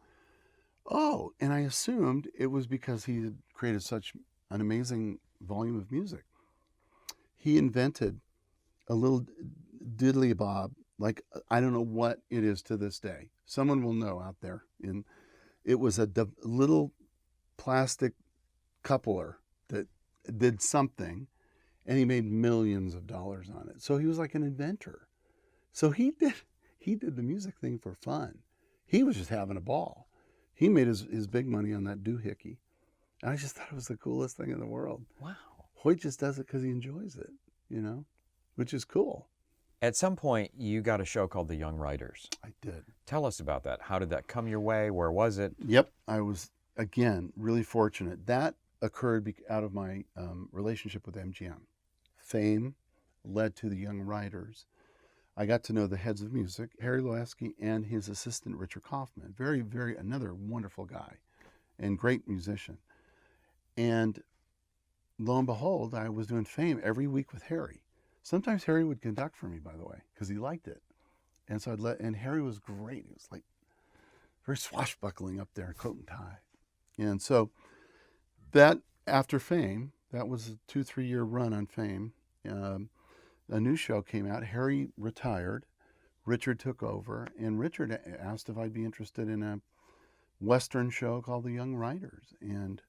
oh, and I assumed it was because he had created such an amazing volume of music. He invented a little diddly bob, like I don't know what it is to this day. Someone will know out there. It was a little plastic coupler that did something, and he made millions of dollars on it. So he was like an inventor. So he did the music thing for fun. He was just having a ball. He made his big money on that doohickey. And I just thought it was the coolest thing in the world. Wow. Hoyt just does it because he enjoys it, which is cool. At some point, you got a show called The Young Writers. I did. Tell us about that. How did that come your way? Where was it? Yep. I was, again, really fortunate. That occurred out of my relationship with MGM. Fame led to The Young Writers. I got to know the heads of music, Harry Loeski and his assistant, Richard Kaufman. Very, very, another wonderful guy and great musician. And lo and behold, I was doing Fame every week with Harry. Sometimes Harry would conduct for me, by the way, because he liked it. And so and Harry was great. He was like very swashbuckling up there, coat and tie. And so that, after Fame, that was a 2-3 year run on Fame. A new show came out. Harry retired. Richard took over. And Richard asked if I'd be interested in a Western show called The Young Writers. And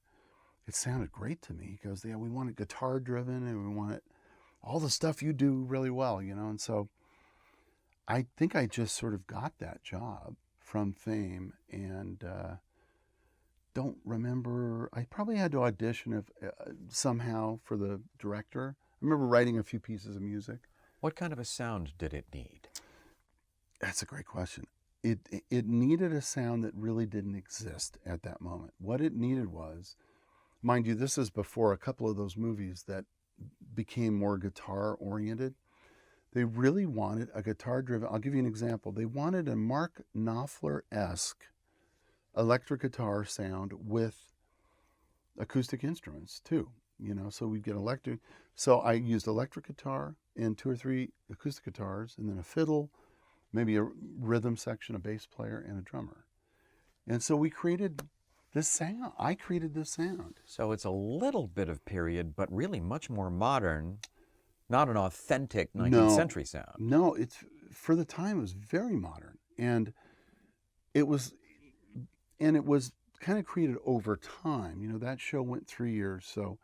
it sounded great to me. He goes, yeah, we want it guitar driven, and we want it all the stuff you do really well, And so I think I just sort of got that job from Fame, and don't remember. I probably had to audition somehow for the director. I remember writing a few pieces of music. What kind of a sound did it need? That's a great question. it needed a sound that really didn't exist at that moment. What it needed was, mind you, this is before a couple of those movies that became more guitar oriented. They really wanted a guitar driven. I'll give you an example. They wanted a Mark Knopfler-esque electric guitar sound with acoustic instruments too. So we'd get electric. So I used electric guitar and 2 or 3 acoustic guitars, and then a fiddle, maybe a rhythm section, a bass player, and a drummer. And so we created this sound. I created this sound. So it's a little bit of period, but really much more modern, not an authentic 19th century sound. No, it's, for the time, it was very modern. And it was kind of created over time. That show went 3 years. So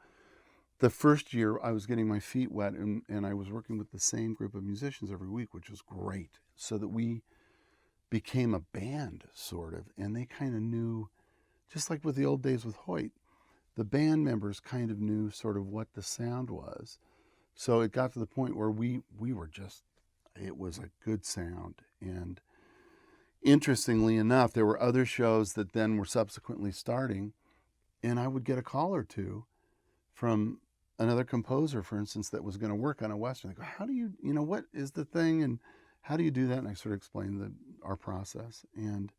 the first year I was getting my feet wet, and I was working with the same group of musicians every week, which was great. So that we became a band, sort of. And they kind of knew, just like with the old days with Hoyt, the band members kind of knew sort of what the sound was. So it got to the point where we were just, it was a good sound. And interestingly enough, there were other shows that then were subsequently starting, and I would get a call or two from another composer, for instance, that was going to work on a Western. They go, how do you, what is the thing, and how do you do that? And I sort of explained our process. And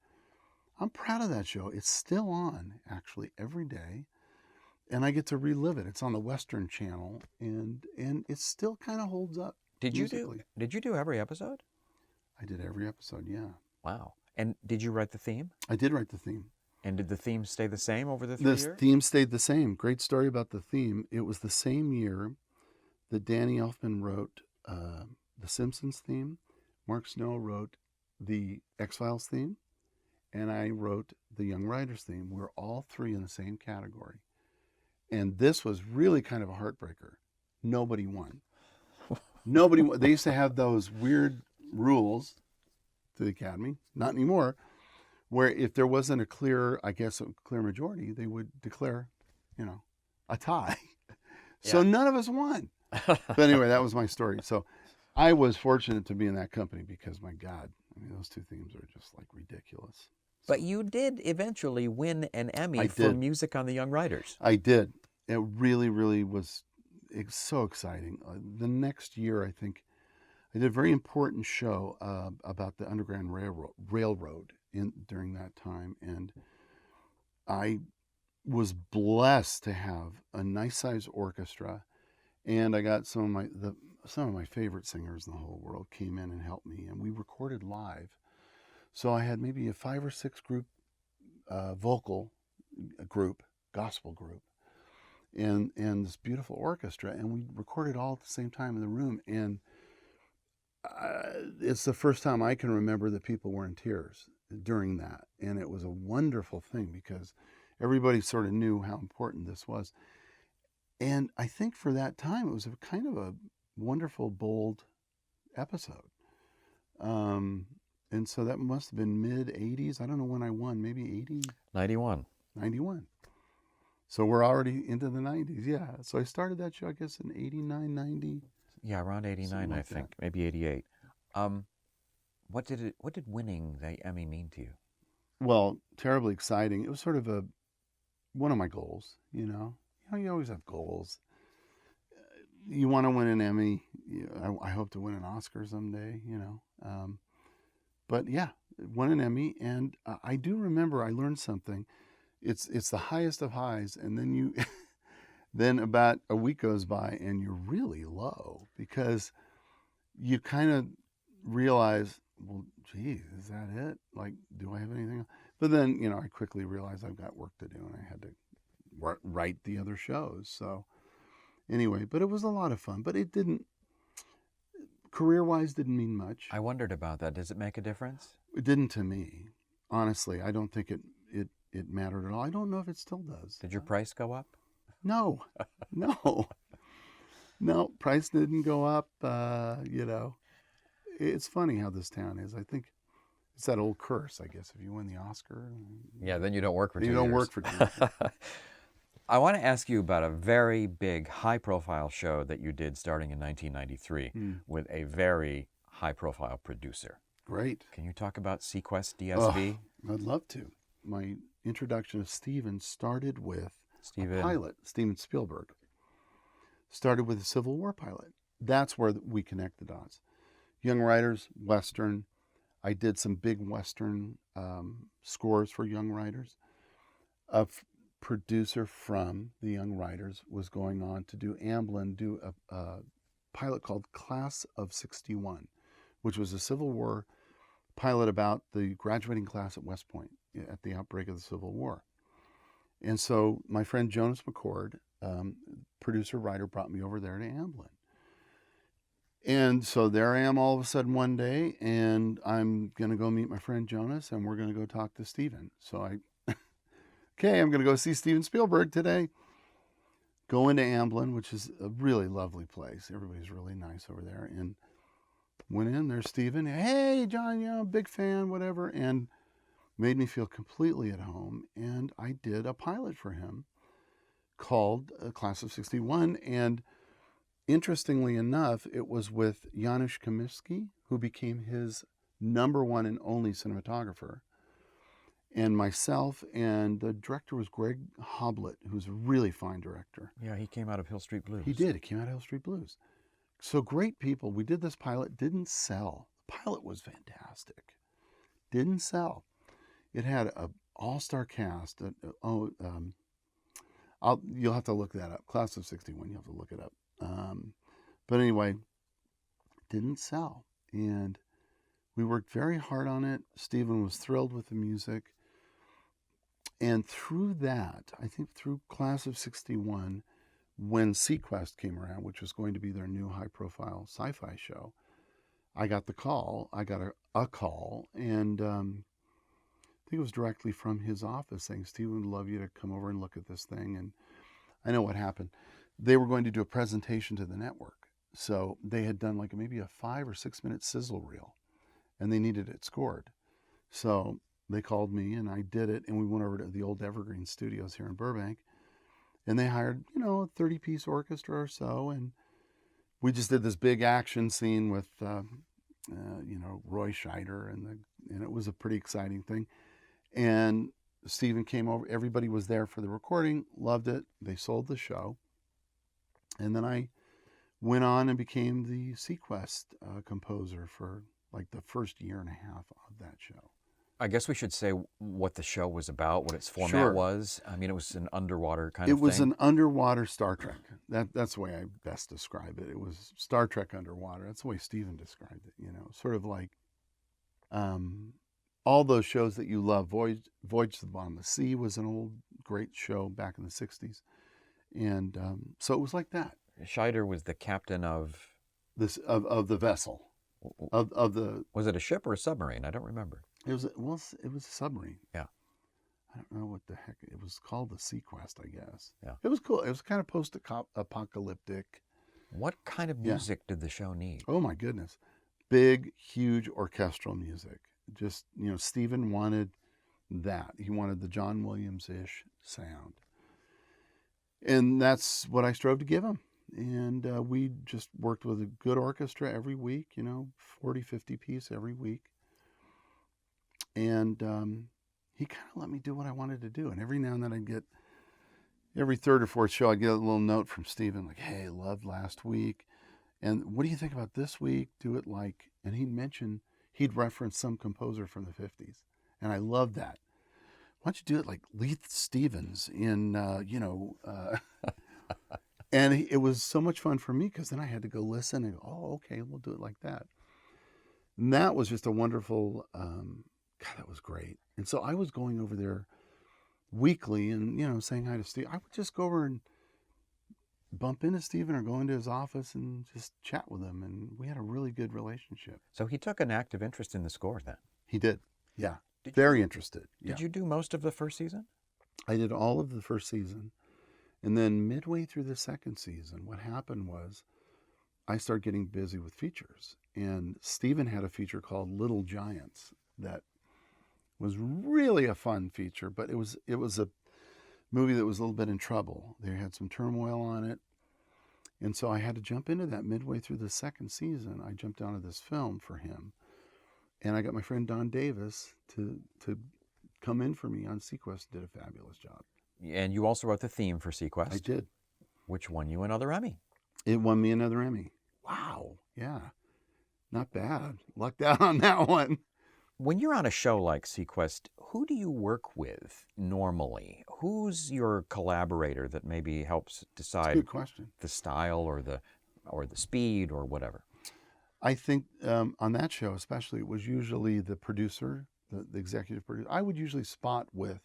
I'm proud of that show. It's still on, actually, every day. And I get to relive it. It's on the Western Channel, and it still kind of holds up. Did you do every episode? I did every episode, yeah. Wow. And did you write the theme? I did write the theme. And did the theme stay the same over the 3 years? The theme stayed the same. Great story about the theme. It was the same year that Danny Elfman wrote the Simpsons theme. Mark Snow wrote the X-Files theme. And I wrote the Young Riders theme. We're all 3 in the same category. And this was really kind of a heartbreaker. Nobody won. Nobody won. They used to have those weird rules to the Academy, not anymore, where if there wasn't a clear majority, they would declare, a tie. So none of us won. But anyway, that was my story. So I was fortunate to be in that company because, my God, those 2 themes are just like ridiculous. But you did eventually win an Emmy for music on the Young Riders. I did. It really, really was so exciting. The next year, I think, I did a very important show about the Underground Railroad during that time. And I was blessed to have a nice sized orchestra. And I got some of my favorite singers in the whole world came in and helped me. And we recorded live. So I had maybe a 5 or 6 group vocal group, gospel group, and this beautiful orchestra, and we recorded all at the same time in the room. And it's the first time I can remember that people were in tears during that, and it was a wonderful thing because everybody sort of knew how important this was. And I think for that time it was a kind of a wonderful, bold episode. And so that must have been mid-'80s. I don't know when I won, maybe 80? 91. 91. So we're already into the 90s, yeah. So I started that show, I guess, in 89, 90. Yeah, around 89, I think. Maybe 88. What did winning the Emmy mean to you? Well, terribly exciting. It was sort of one of my goals, You always have goals. You want to win an Emmy. I hope to win an Oscar someday, But yeah, won an Emmy, and I do remember I learned something. It's the highest of highs, and then then about a week goes by, and you're really low because you kind of realize, well, geez, is that it? Like, do I have anything else? But then, I quickly realized I've got work to do, and I had to write the other shows. So anyway, but it was a lot of fun. But it didn't. Career-wise, didn't mean much. I wondered about that. Does it make a difference? It didn't to me. Honestly, I don't think it mattered at all. I don't know if it still does. Did your price go up? No. No, price didn't go up. It's funny how this town is. I think it's that old curse, I guess. If you win the Oscar. Yeah, then you don't work for 2 years. You don't work for 2 years. I want to ask you about a very big, high-profile show that you did starting in 1993 with a very high-profile producer. Great. Can you talk about Sequest Oh, DSV? I'd love to. My introduction of Steven started with a Steven. pilot, Steven Spielberg. Started with a Civil War pilot. That's where we connect the dots. Young Writers, Western. I did some big Western scores for Young Writers. A producer from the Young Writers was going on to do Amblin, do a pilot called Class of 61, which was a Civil War pilot about the graduating class at West Point at the outbreak of the Civil War. And so my friend Jonas McCord, producer writer, brought me over there to Amblin. And so there I am all of a sudden one day, and I'm going to go meet my friend Jonas, and we're going to go talk to Steven. So okay, I'm going to go see Steven Spielberg today. Go into Amblin, which is a really lovely place. Everybody's really nice over there. And went in, there's Steven. Hey, John, big fan, whatever. And made me feel completely at home. And I did a pilot for him called Class of 61. And interestingly enough, it was with Janusz Kaminski, who became his #1 and only cinematographer, and myself, and the director was Greg Hoblet, who's a really fine director. Yeah, he came out of Hill Street Blues. He did. He came out of Hill Street Blues. So great people. We did this pilot, didn't sell. The pilot was fantastic. Didn't sell. It had an all-star cast. You'll have to look that up. Class of 61, you'll have to look it up. But anyway, didn't sell. And we worked very hard on it. Steven was thrilled with the music. And through that, I think through Class of 61, when Sequest came around, which was going to be their new high-profile sci-fi show, I got the call. I got a call, and I think it was directly from his office saying, Steven, would love you to come over and look at this thing. And I know what happened. They were going to do a presentation to the network. So they had done like maybe a 5 or 6 minute sizzle reel, and they needed it scored. So they called me, and I did it, and we went over to the old Evergreen Studios here in Burbank, and they hired, a 30-piece orchestra or so, and we just did this big action scene with, Roy Scheider, and it was a pretty exciting thing. And Steven came over. Everybody was there for the recording, loved it. They sold the show, and then I went on and became the Sequest composer for like the first year and a half of that show. I guess we should say what the show was about, what its format Sure. was. I mean, it was an underwater kind of thing. It was an underwater Star Trek. That's the way I best describe it. It was Star Trek underwater. That's the way Steven described it, sort of like all those shows that you love. Voyage to the Bottom of the Sea was an old great show back in the 60s. And so it was like that. Scheider was the captain of this of the vessel. Of the Was it a ship or a submarine? I don't remember. It was a submarine. Yeah. I don't know what the heck it was called. The Sequest, I guess. Yeah. It was cool. It was kind of post-apocalyptic. What kind of music did the show need? Oh my goodness, big, huge orchestral music. Just Steven wanted that. He wanted the John Williams-ish sound, and that's what I strove to give him. And we just worked with a good orchestra every week. 40, 50 piece every week. And he kind of let me do what I wanted to do. And every now and then I'd get, every third or fourth show, I'd get a little note from Steven, like, hey, loved last week. And what do you think about this week? Do it like, and he'd reference some composer from the 50s. And I loved that. Why don't you do it like Leith Stevens in, and it was so much fun for me because then I had to go listen and go, oh, okay, we'll do it like that. And that was just a wonderful, God, that was great. And so I was going over there weekly and, saying hi to Steve. I would just go over and bump into Steven or go into his office and just chat with him. And we had a really good relationship. So he took an active interest in the score then? He did. Yeah. Very interested. Did you do most of the first season? I did all of the first season. And then midway through the second season, what happened was I started getting busy with features. And Steven had a feature called Little Giants that was really a fun feature, but it was a movie that was a little bit in trouble. They had some turmoil on it. And so I had to jump into that midway through the second season. I jumped onto this film for him. And I got my friend Don Davis to come in for me on Sequest. Did a fabulous job. And you also wrote the theme for Sequest. I did. Which won you another Emmy. It won me another Emmy. Wow. Yeah. Not bad. Lucked out on that one. When you're on a show like Sequest, who do you work with normally? Who's your collaborator that maybe helps decide Good question. the style or the speed or whatever? I think on that show especially, it was usually the producer, the executive producer. I would usually spot with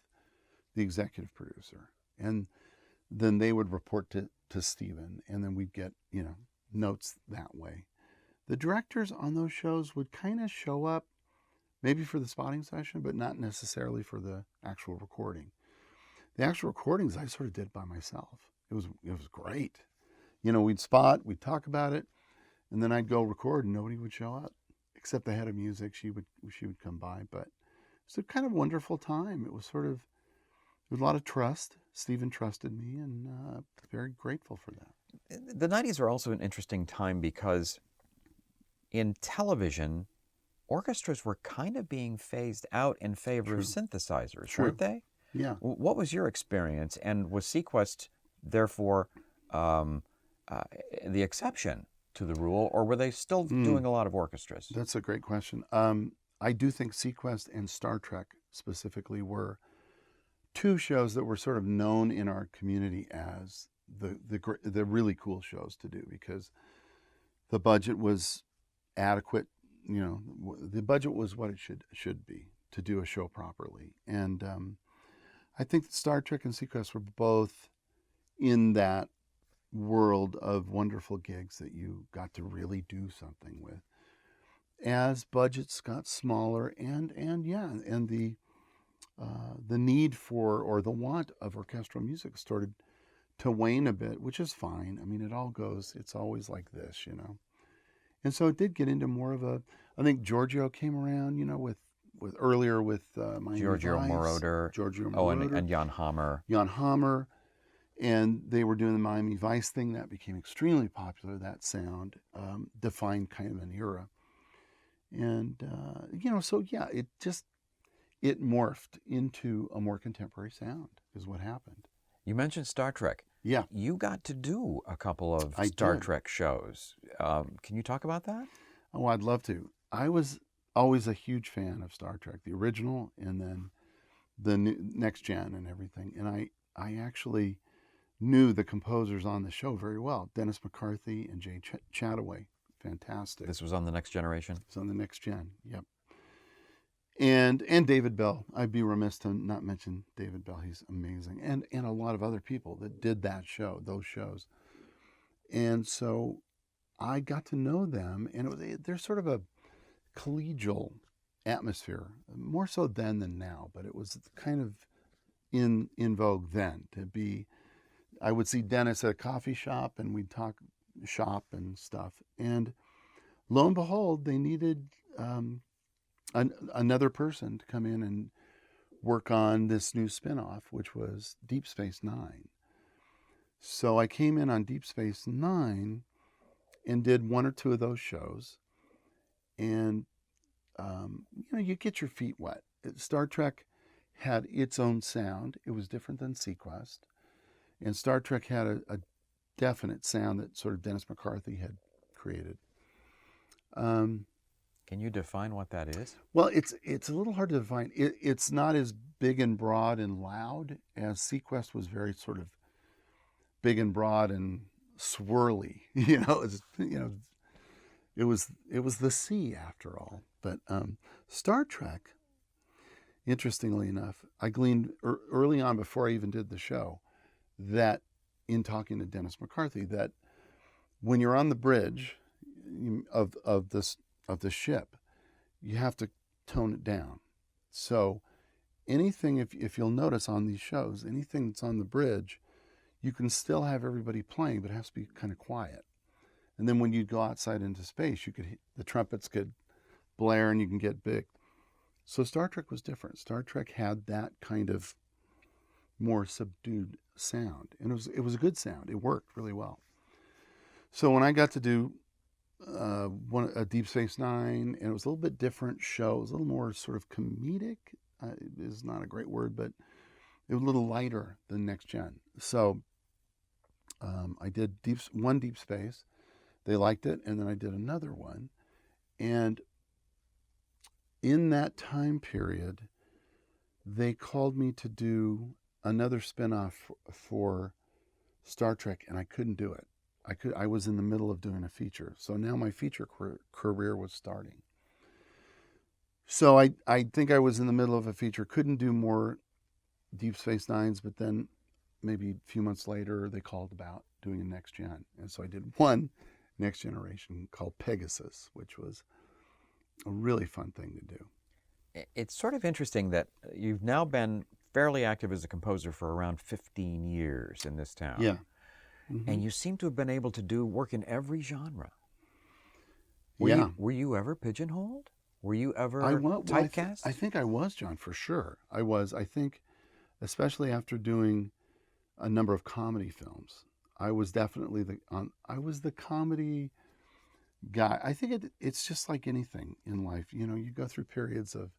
the executive producer, and then they would report to Steven, and then we'd get, notes that way. The directors on those shows would kind of show up maybe for the spotting session, but not necessarily for the actual recording. The actual recordings I sort of did by myself. It was great. We'd spot, we'd talk about it, and then I'd go record, and nobody would show up except the head of music. She would come by, but it was a kind of wonderful time. It was there was a lot of trust. Steven trusted me, and very grateful for that. The 90s are also an interesting time because in television, orchestras were kind of being phased out in favor of synthesizers, weren't they? Yeah. What was your experience, and was Sequest therefore the exception to the rule, or were they still doing a lot of orchestras? That's a great question. I do think Sequest and Star Trek specifically were two shows that were sort of known in our community as the really cool shows to do, because the budget was adequate. The budget was what it should be to do a show properly. And I think that Star Trek and Sequest were both in that world of wonderful gigs that you got to really do something with. As budgets got smaller, and the need for, or the want of, orchestral music started to wane a bit, which is fine. I mean, it's always like this, And so it did get into more of I think Giorgio came around, with earlier with Miami Giorgio Vice, Moroder. Giorgio Moroder. Oh, and Jan Hammer. Jan Hammer. And they were doing the Miami Vice thing that became extremely popular. That sound defined kind of an era. And, it morphed into a more contemporary sound is what happened. You mentioned Star Trek. Yeah. You got to do a couple of Star Trek shows. Can you talk about that? Oh, I'd love to. I was always a huge fan of Star Trek, the original, and then the next gen and everything. And I actually knew the composers on the show very well. Dennis McCarthy and Jay Chataway. Fantastic. This was on The Next Generation? It's on The Next Gen, yep. And David Bell. I'd be remiss to not mention David Bell. He's amazing. And a lot of other people that did those shows. And so I got to know them, and they're sort of a collegial atmosphere, more so then than now, but it was kind of in vogue then to be. I would see Dennis at a coffee shop, and we'd talk shop and stuff. And lo and behold, they needed another person to come in and work on this new spinoff, which was Deep Space Nine. So I came in on Deep Space Nine and did one or two of those shows. And, you get your feet wet. Star Trek had its own sound. It was different than Sequest. And Star Trek had a definite sound that sort of Dennis McCarthy had created. Can you define what that is? Well, it's a little hard to define. It's not as big and broad and loud as Sequest was. Very sort of big and broad and swirly. It was the sea after all. But Star Trek, interestingly enough, I gleaned early on before I even did the show that in talking to Dennis McCarthy, that when you're on the bridge of the ship, you have to tone it down. So anything, if you'll notice on these shows, anything that's on the bridge, you can still have everybody playing, but it has to be kind of quiet. And then when you go outside into space, the trumpets could blare and you can get big. So Star Trek was different. Star Trek had that kind of more subdued sound, and it was a good sound. It worked really well. So when I got to do a Deep Space Nine, and it was a little bit different show. It was a little more sort of comedic. Is not a great word, but it was a little lighter than Next Gen. So I did one Deep Space. They liked it, and then I did another one. And in that time period, they called me to do another spinoff for Star Trek, and I couldn't do it. I was in the middle of doing a feature, so now my feature career was starting. So I think I was in the middle of a feature, couldn't do more Deep Space Nines, but then maybe a few months later they called about doing a Next Gen, and so I did one Next Generation called Pegasus, which was a really fun thing to do. It's sort of interesting that you've now been fairly active as a composer for around 15 years in this town. Yeah. Mm-hmm. And you seem to have been able to do work in every genre. Yeah. Were you ever pigeonholed? Were you ever typecast? I think I was, John, for sure. I was. I think, especially after doing a number of comedy films, I was definitely I was the comedy guy. I think it's just like anything in life. You know, you go through periods of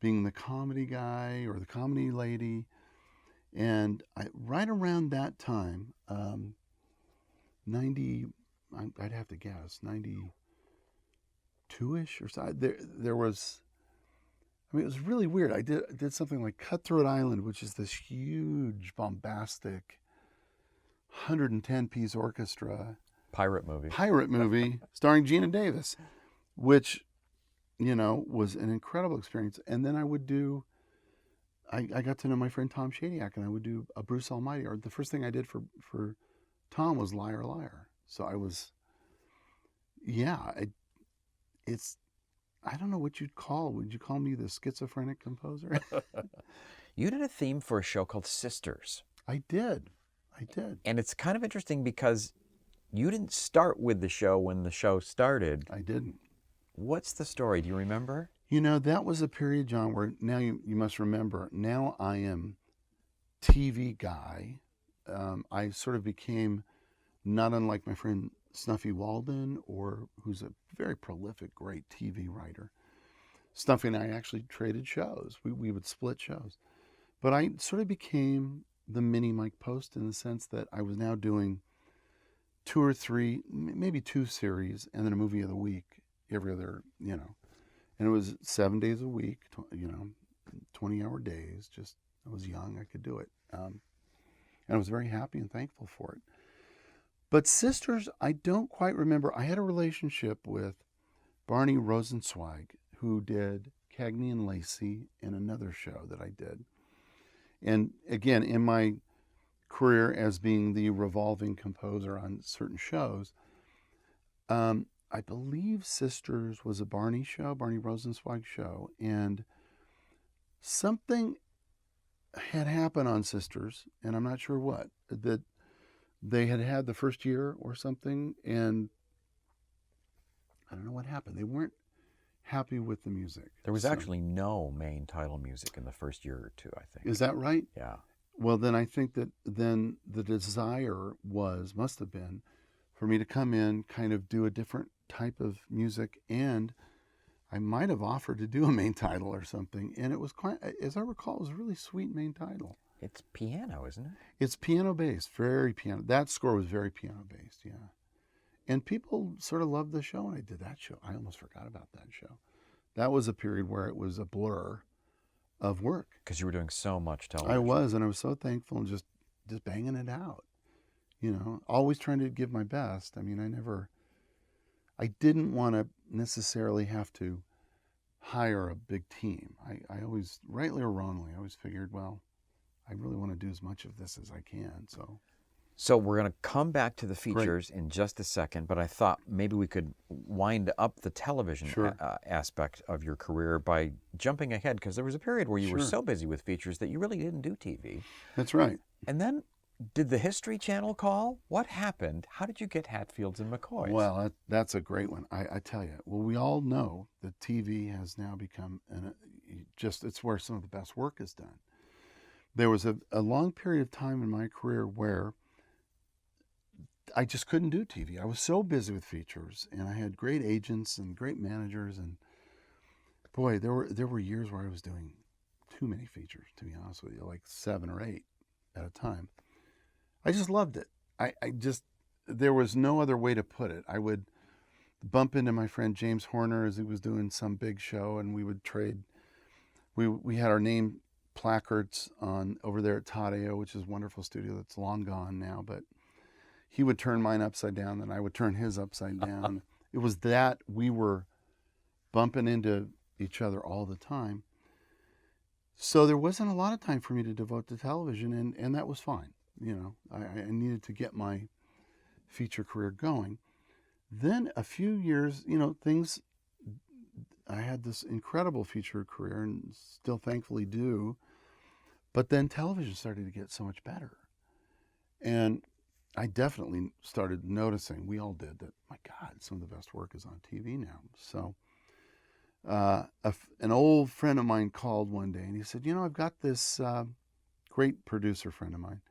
being the comedy guy or the comedy lady. And right around that time, 90, I'd have to guess, 92-ish or so, there was, I mean, it was really weird. I did something like Cutthroat Island, which is this huge, bombastic, 110-piece orchestra. Pirate movie. Starring Gina Davis, which, was an incredible experience. And then I would do, I got to know my friend Tom Shadyac, and I would do a Bruce Almighty. Or the first thing I did for Tom was Liar Liar. So I was, I don't know what you'd call. Would you call me the schizophrenic composer? You did a theme for a show called Sisters. I did. And it's kind of interesting because you didn't start with the show when the show started. I didn't. What's the story? Do you remember? That was a period, John, where now you must remember, now I am TV guy. I sort of became not unlike my friend Snuffy Walden, who's a very prolific, great TV writer. Snuffy and I actually traded shows. We would split shows. But I sort of became the mini Mike Post in the sense that I was now doing 2 or 3, maybe 2 series, and then a movie of the week every other, And it was 7 days a week, 20-hour days. Just, I was young, I could do it. And I was very happy and thankful for it. But Sisters, I don't quite remember. I had a relationship with Barney Rosenzweig, who did Cagney and Lacey in another show that I did. And again, in my career as being the revolving composer on certain shows, I believe Sisters was a Barney Rosenzweig show, and something had happened on Sisters, and I'm not sure what, that they had the first year or something, and I don't know what happened. They weren't happy with the music. There was actually no main title music in the first year or two, I think. Is that right? Yeah. Well, then I think that then the desire must have been for me to come in, kind of do a different type of music, and I might have offered to do a main title or something, and it was quite, as I recall, it was a really sweet main title. It's piano, isn't it? It's piano-based, very piano. That score was very piano-based, yeah. And people sort of loved the show when I did that show. I almost forgot about that show. That was a period where it was a blur of work. Because you were doing so much television. I was, and I was so thankful and just banging it out. Always trying to give my best. I mean, I didn't want to necessarily have to hire a big team. I always, rightly or wrongly, I always figured, well, I really want to do as much of this as I can. So we're going to come back to the features in just a second, but I thought maybe we could wind up the television aspect of your career by jumping ahead, because there was a period where you were so busy with features that you really didn't do TV. That's right. And then, did the History Channel call? What happened? How did you get Hatfields and McCoys? Well, that's a great one. I tell you. Well, we all know that TV has now become it's where some of the best work is done. There was a long period of time in my career where I just couldn't do TV. I was so busy with features, and I had great agents and great managers, and boy, there were years where I was doing too many features, to be honest with you, like 7 or 8 at a time. I just loved it. I just, there was no other way to put it. I would bump into my friend James Horner as he was doing some big show, and we would trade. We had our name placards on over there at Tadeo, which is a wonderful studio that's long gone now, but he would turn mine upside down and I would turn his upside down. It was that we were bumping into each other all the time. So there wasn't a lot of time for me to devote to television, and that was fine. I needed to get my feature career going. Then a few years, I had this incredible feature career and still thankfully do. But then television started to get so much better. And I definitely started noticing, we all did, that, my God, some of the best work is on TV now. So an old friend of mine called one day and he said, I've got this great producer friend of mine.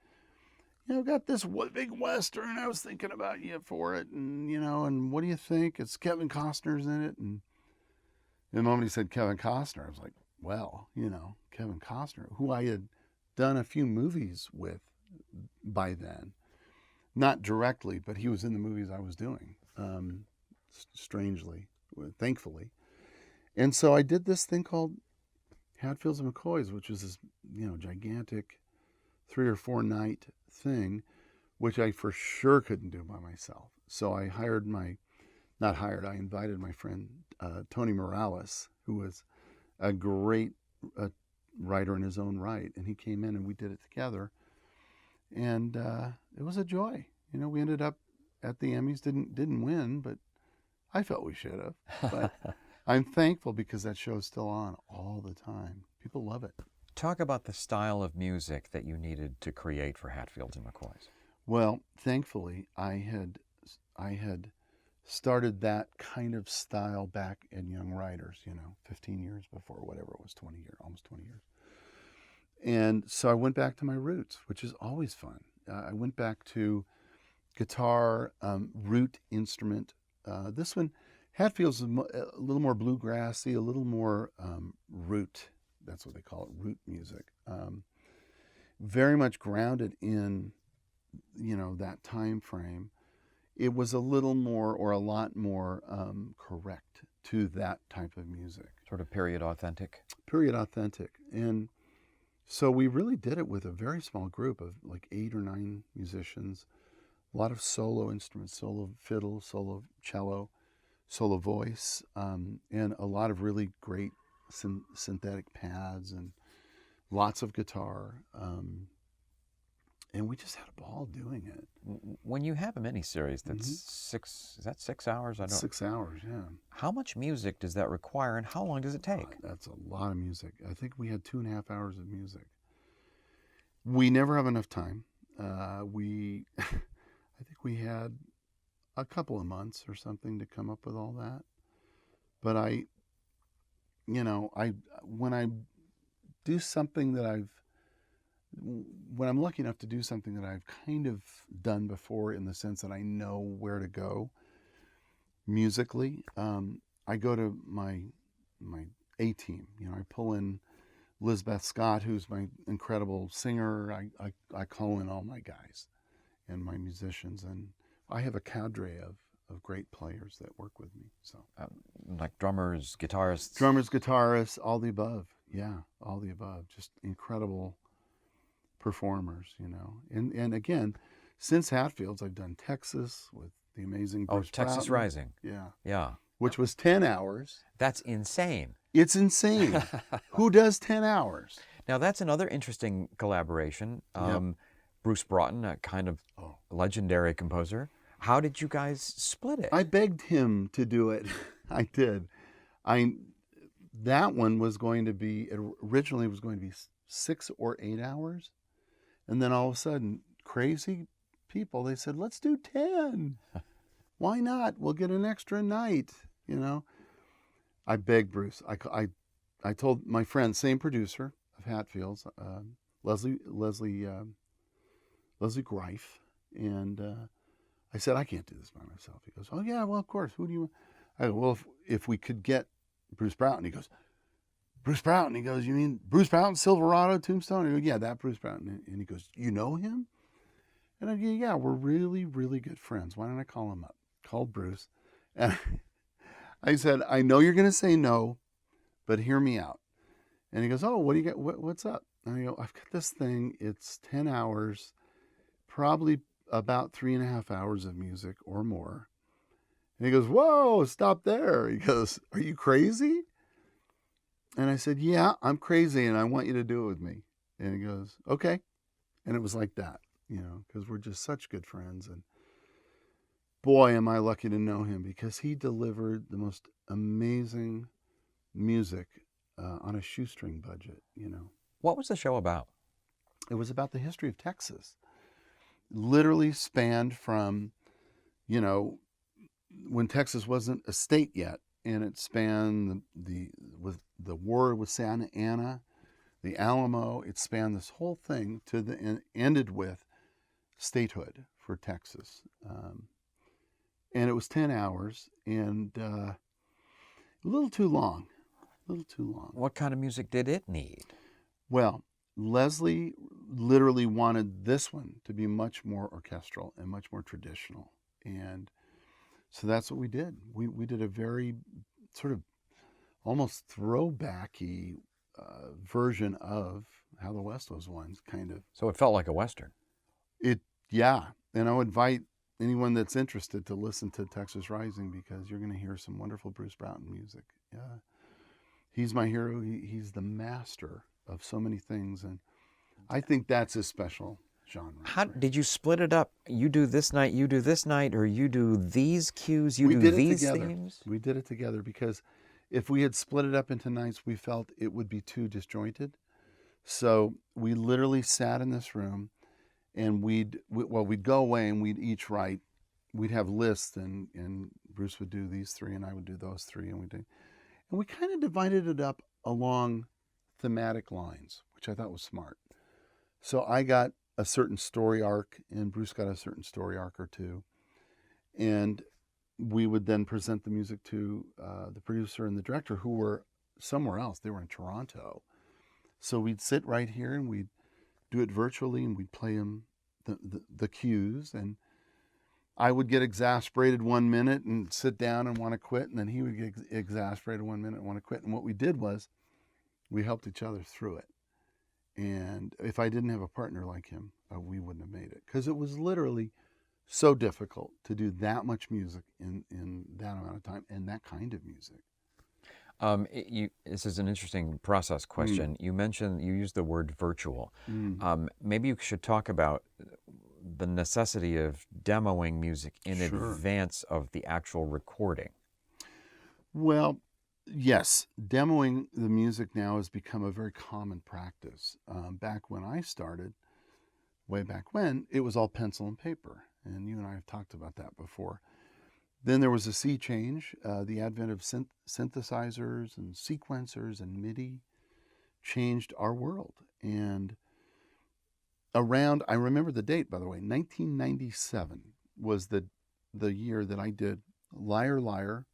I've got this big Western. I was thinking about you for it. And, and what do you think? It's Kevin Costner's in it. And the moment he said Kevin Costner, I was like, well, Kevin Costner, who I had done a few movies with by then. Not directly, but he was in the movies I was doing, strangely, thankfully. And so I did this thing called Hatfields and McCoys, which was this, gigantic 3 or 4 night thing, which I for sure couldn't do by myself. So I I invited my friend Tony Morales, who was a great writer in his own right, and he came in and we did it together. And it was a joy. We ended up at the Emmys, didn't win, but I felt we should have. But I'm thankful because that show's still on all the time. People love it. Talk about the style of music that you needed to create for Hatfields and McCoys. Well, thankfully, I had started that kind of style back in Young Writers, 15 years before, whatever it was, 20 years, almost 20 years. And so I went back to my roots, which is always fun. I went back to guitar, root instrument. This one, Hatfield's is a little more bluegrassy, a little more root. That's what they call it, root music. Very much grounded in, that time frame. It was a little more or a lot more correct to that type of music. Sort of period authentic? Period authentic. And so we really did it with a very small group of like 8 or 9 musicians, a lot of solo instruments, solo fiddle, solo cello, solo voice, and a lot of really great synthetic pads and lots of guitar. And we just had a ball doing it. When you have a miniseries that's 6 hours? 6 hours, yeah. How much music does that require and how long does it take? That's a lot of music. I think we had 2.5 hours of music. We never have enough time. I think we had a couple of months or something to come up with all that. But when I do something that when I'm lucky enough to do something that I've kind of done before, in the sense that I know where to go musically, I go to my A team. I pull in Lizbeth Scott, who's my incredible singer. I call in all my guys and my musicians, and I have a cadre of great players that work with me. So, like drummers, guitarists? Drummers, guitarists, all the above. Yeah, all the above. Just incredible performers, And again, since Hatfields, I've done Texas with the amazing Bruce Texas Broughton. Rising. Yeah. Yeah. Which was 10 hours. That's insane. It's insane. Who does 10 hours? Now, that's another interesting collaboration. Yep. Bruce Broughton, a kind of legendary composer. How did you guys split it? I begged him to do it. I did. That one was going to be, originally was going to be 6 or 8 hours. And then all of a sudden, crazy people, they said, let's do 10. Why not? We'll get an extra night, I begged Bruce. I told my friend, same producer of Hatfields, Leslie Greif, and I said, I can't do this by myself. He goes, oh, yeah, well, of course. Who do you? I go, well, if we could get Bruce Broughton. He goes, Bruce Broughton. He goes, you mean Bruce Broughton, Silverado, Tombstone? I go, yeah, that Bruce Broughton. And he goes, you know him? And I go, yeah, we're really, really good friends. Why don't I call him up? Called Bruce. And I said, I know you're going to say no, but hear me out. And he goes, oh, what do you got? What's up? And I go, I've got this thing. It's 10 hours, probably about 3.5 hours of music or more. And he goes, whoa, stop there. He goes, are you crazy? And I said, yeah, I'm crazy and I want you to do it with me. And he goes, okay. And it was like that, because we're just such good friends. And boy, am I lucky to know him, because he delivered the most amazing music on a shoestring budget. What was the show about? It was about the history of Texas. Literally spanned from, when Texas wasn't a state yet, and it spanned with the war with Santa Anna, the Alamo. It spanned this whole thing and ended with statehood for Texas. And it was 10 hours and a little too long. What kind of music did it need? Well, Leslie literally wanted this one to be much more orchestral and much more traditional. And so that's what we did. We did a very sort of almost throwbacky version of How the West Was Won, kind of. So it felt like a Western. Yeah. And I'll invite anyone that's interested to listen to Texas Rising, because you're going to hear some wonderful Bruce Broughton music. Yeah. He's my hero. He's the master of so many things. And I think that's his special genre. How did you split it up? You do this night, you do this night, or you do these cues, you We do did it these together. themes? We did it together, because if we had split it up into nights, we felt it would be too disjointed. So we literally sat in this room, and we'd go away and we'd each write. We'd have lists, and Bruce would do these three and I would do those three, and we kind of divided it up along thematic lines, which I thought was smart. So I got a certain story arc and Bruce got a certain story arc or two. And we would then present the music to the producer and the director, who were somewhere else. They were in Toronto. So we'd sit right here and we'd do it virtually, and we'd play them the cues. And I would get exasperated 1 minute and sit down and want to quit, and then he would get exasperated 1 minute and want to quit. And what we did was we helped each other through it. And if I didn't have a partner like him, we wouldn't have made it, because it was literally so difficult to do that much music in that amount of time, and that kind of music. This is an interesting process question. You used the word virtual. Maybe you should talk about the necessity of demoing music in advance of the actual recording. Well, yes, demoing the music now has become a very common practice. Back when I started, way back when, it was all pencil and paper. And you and I have talked about that before. Then there was a sea change. The advent of synthesizers and sequencers and MIDI changed our world. And I remember the date, by the way, 1997 was the year that I did Liar Liar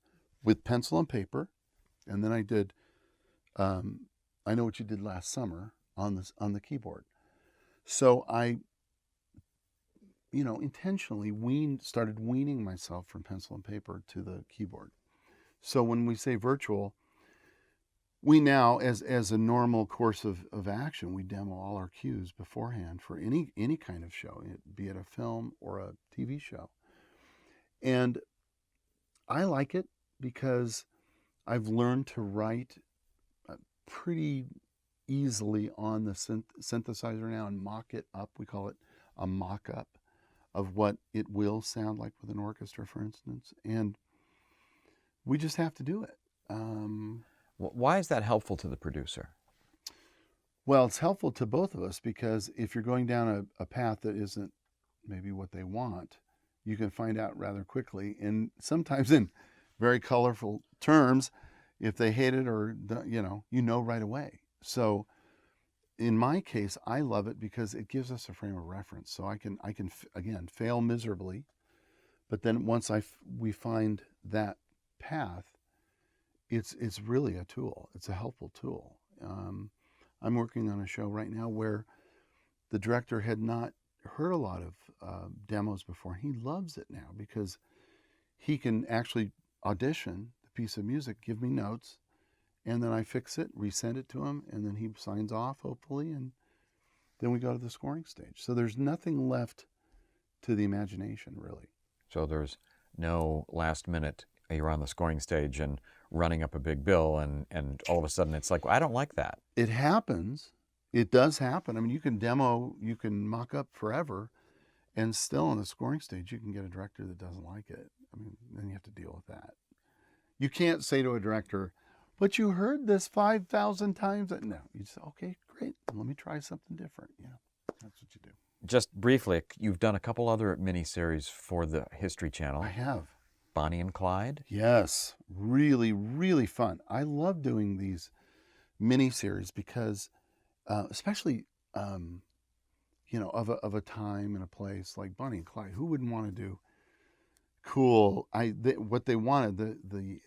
with pencil and paper. And then I did I Know What You Did Last Summer on the keyboard. So I intentionally started weaning myself from pencil and paper to the keyboard. So when we say virtual, we now, as a normal course of action, we demo all our cues beforehand for any kind of show, be it a film or a TV show. And I like it because I've learned to write pretty easily on the synthesizer now and mock it up. We call it a mock-up of what it will sound like with an orchestra, for instance. And we just have to do it. Why is that helpful to the producer? Well, it's helpful to both of us, because if you're going down a path that isn't maybe what they want, you can find out rather quickly, and sometimes in very colorful terms, if they hate it or, right away. So in my case, I love it because it gives us a frame of reference. So I can again, fail miserably, But then once we find that path, it's really a tool. It's a helpful tool. I'm working on a show right now where the director had not heard a lot of demos before. He loves it now because he can actually audition the piece of music, give me notes, and then I fix it, resend it to him, and then he signs off, hopefully, and then we go to the scoring stage. So there's nothing left to the imagination, really. So there's no last minute, you're on the scoring stage and running up a big bill, and all of a sudden it's like, well, I don't like that. It happens. It does happen. I mean, you can demo, you can mock up forever, and still on the scoring stage, you can get a director that doesn't like it. I mean, then you have to deal with that. You can't say to a director, but you heard this 5,000 times. No, you just, okay, great. Let me try something different. Yeah, that's what you do. Just briefly, you've done a couple other miniseries for the History Channel. I have. Bonnie and Clyde. Yes, really, really fun. I love doing these miniseries because, especially, of a time and a place like Bonnie and Clyde. Who wouldn't want to do cool? What they wanted, the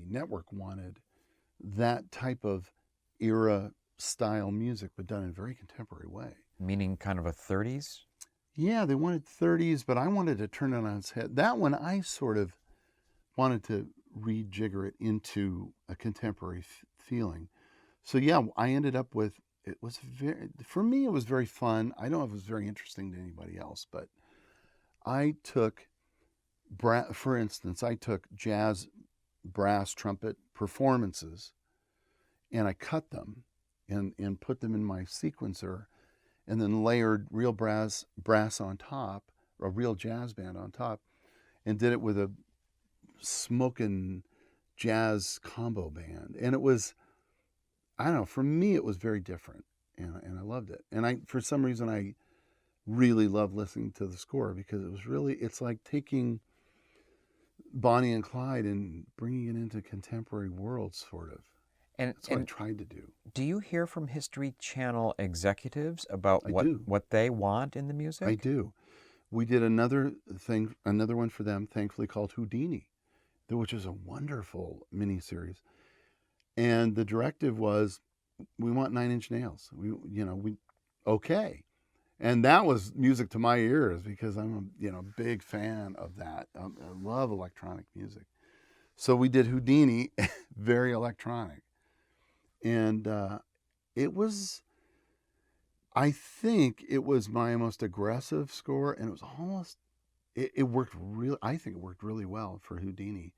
network wanted that type of era style music, but done in a very contemporary way. Meaning kind of a 30s? Yeah, they wanted 30s, but I wanted to turn it on its head. That one, I sort of wanted to rejigger it into a contemporary feeling. So yeah, I ended up with, for me, it was very fun. I don't know if it was very interesting to anybody else, but I took, for instance, I took jazz brass trumpet performances and I cut them and put them in my sequencer, and then layered real brass on top, a real jazz band on top, and did it with a smoking jazz combo band. And it was, I don't know, for me it was very different, and I loved it. And for some reason I really love listening to the score because it's like taking Bonnie and Clyde and bringing it into contemporary world, sort of. And that's what I tried to do. Do you hear from History Channel executives about what they want in the music? I do. We did another one for them, thankfully, called Houdini, which is a wonderful miniseries. And the directive was, we want 9 Inch Nails. Okay. And that was music to my ears because I'm a big fan of that. I love electronic music. So we did Houdini, very electronic. And I think it was my most aggressive score, and it was almost, it worked I think it worked really well for Houdini,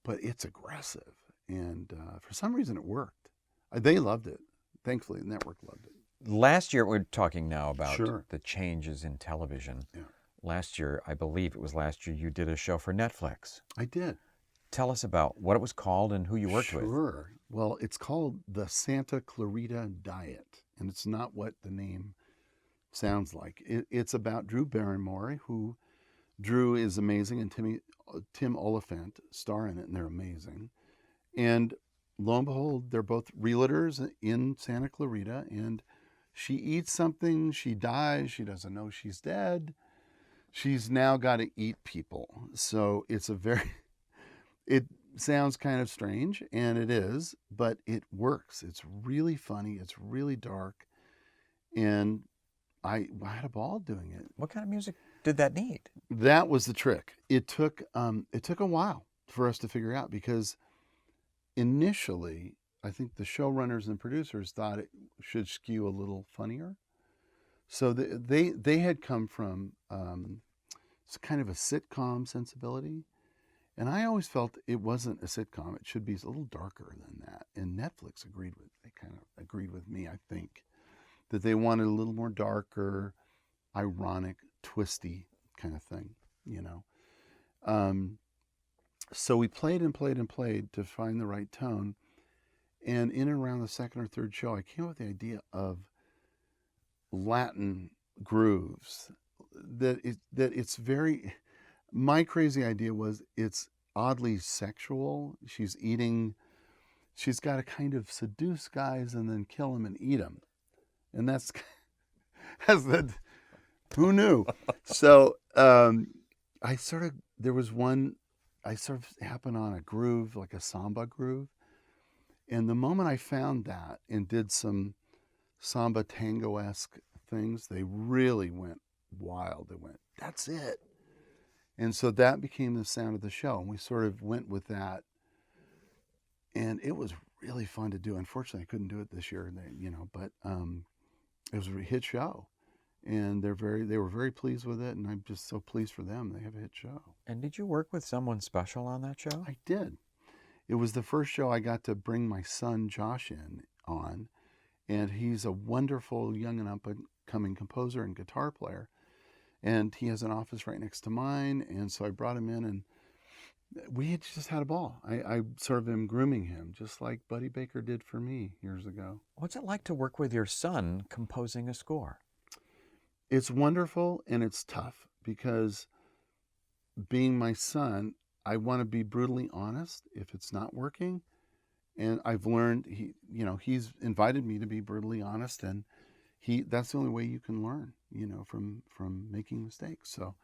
but it's aggressive. And for some reason it worked. They loved it. Thankfully, the network loved it. Last year, we're talking now about Sure. the changes in television. Yeah. Last year, I believe it was last year, you did a show for Netflix. I did. Tell us about what it was called and who you worked with. Sure. Well, it's called the Santa Clarita Diet, and it's not what the name sounds like. It's about Drew Barrymore, who Drew is amazing, and Tim Oliphant star in it, and they're amazing. And lo and behold, they're both realtors in Santa Clarita, and she eats something, she dies, she doesn't know she's dead. She's now got to eat people. So it sounds kind of strange, and it is, but it works. It's really funny, it's really dark, and I had a ball doing it. What kind of music did that need? That was the trick. It took a while for us to figure out, because initially, I think the showrunners and producers thought it should skew a little funnier. So they had come from it's kind of a sitcom sensibility. And I always felt it wasn't a sitcom. It should be a little darker than that. And Netflix kind of agreed with me, I think, that they wanted a little more darker, ironic, twisty kind of thing, So we played and played and played to find the right tone. And in and around the second or third show, I came up with the idea of Latin grooves. It's very... My crazy idea was it's oddly sexual. She's got to kind of seduce guys and then kill them and eat them. And who knew? So I sort of there was one, I sort of happened on a groove, like a samba groove. And the moment I found that and did some samba tango-esque things, they really went wild. They went, that's it. And so that became the sound of the show. And we sort of went with that. And it was really fun to do. Unfortunately, I couldn't do it this year, but it was a hit show. And they were very pleased with it. And I'm just so pleased for them. They have a hit show. And did you work with someone special on that show? I did. It was the first show I got to bring my son Josh on, and he's a wonderful young and up-and-coming composer and guitar player, and he has an office right next to mine, and so I brought him in, and we had just had a ball. I sort of am grooming him, just like Buddy Baker did for me years ago. What's it like to work with your son composing a score? It's wonderful, and it's tough, because being my son, I want to be brutally honest if it's not working. And I've learned he's invited me to be brutally honest, and that's the only way you can learn, from making mistakes. So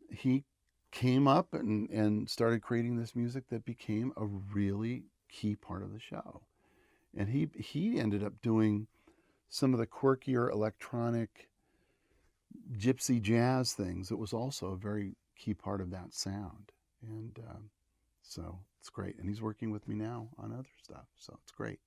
he came up and started creating this music that became a really key part of the show. And he ended up doing some of the quirkier electronic gypsy jazz things. It was also a very key part of that sound. And so it's great. And he's working with me now on other stuff. So it's great.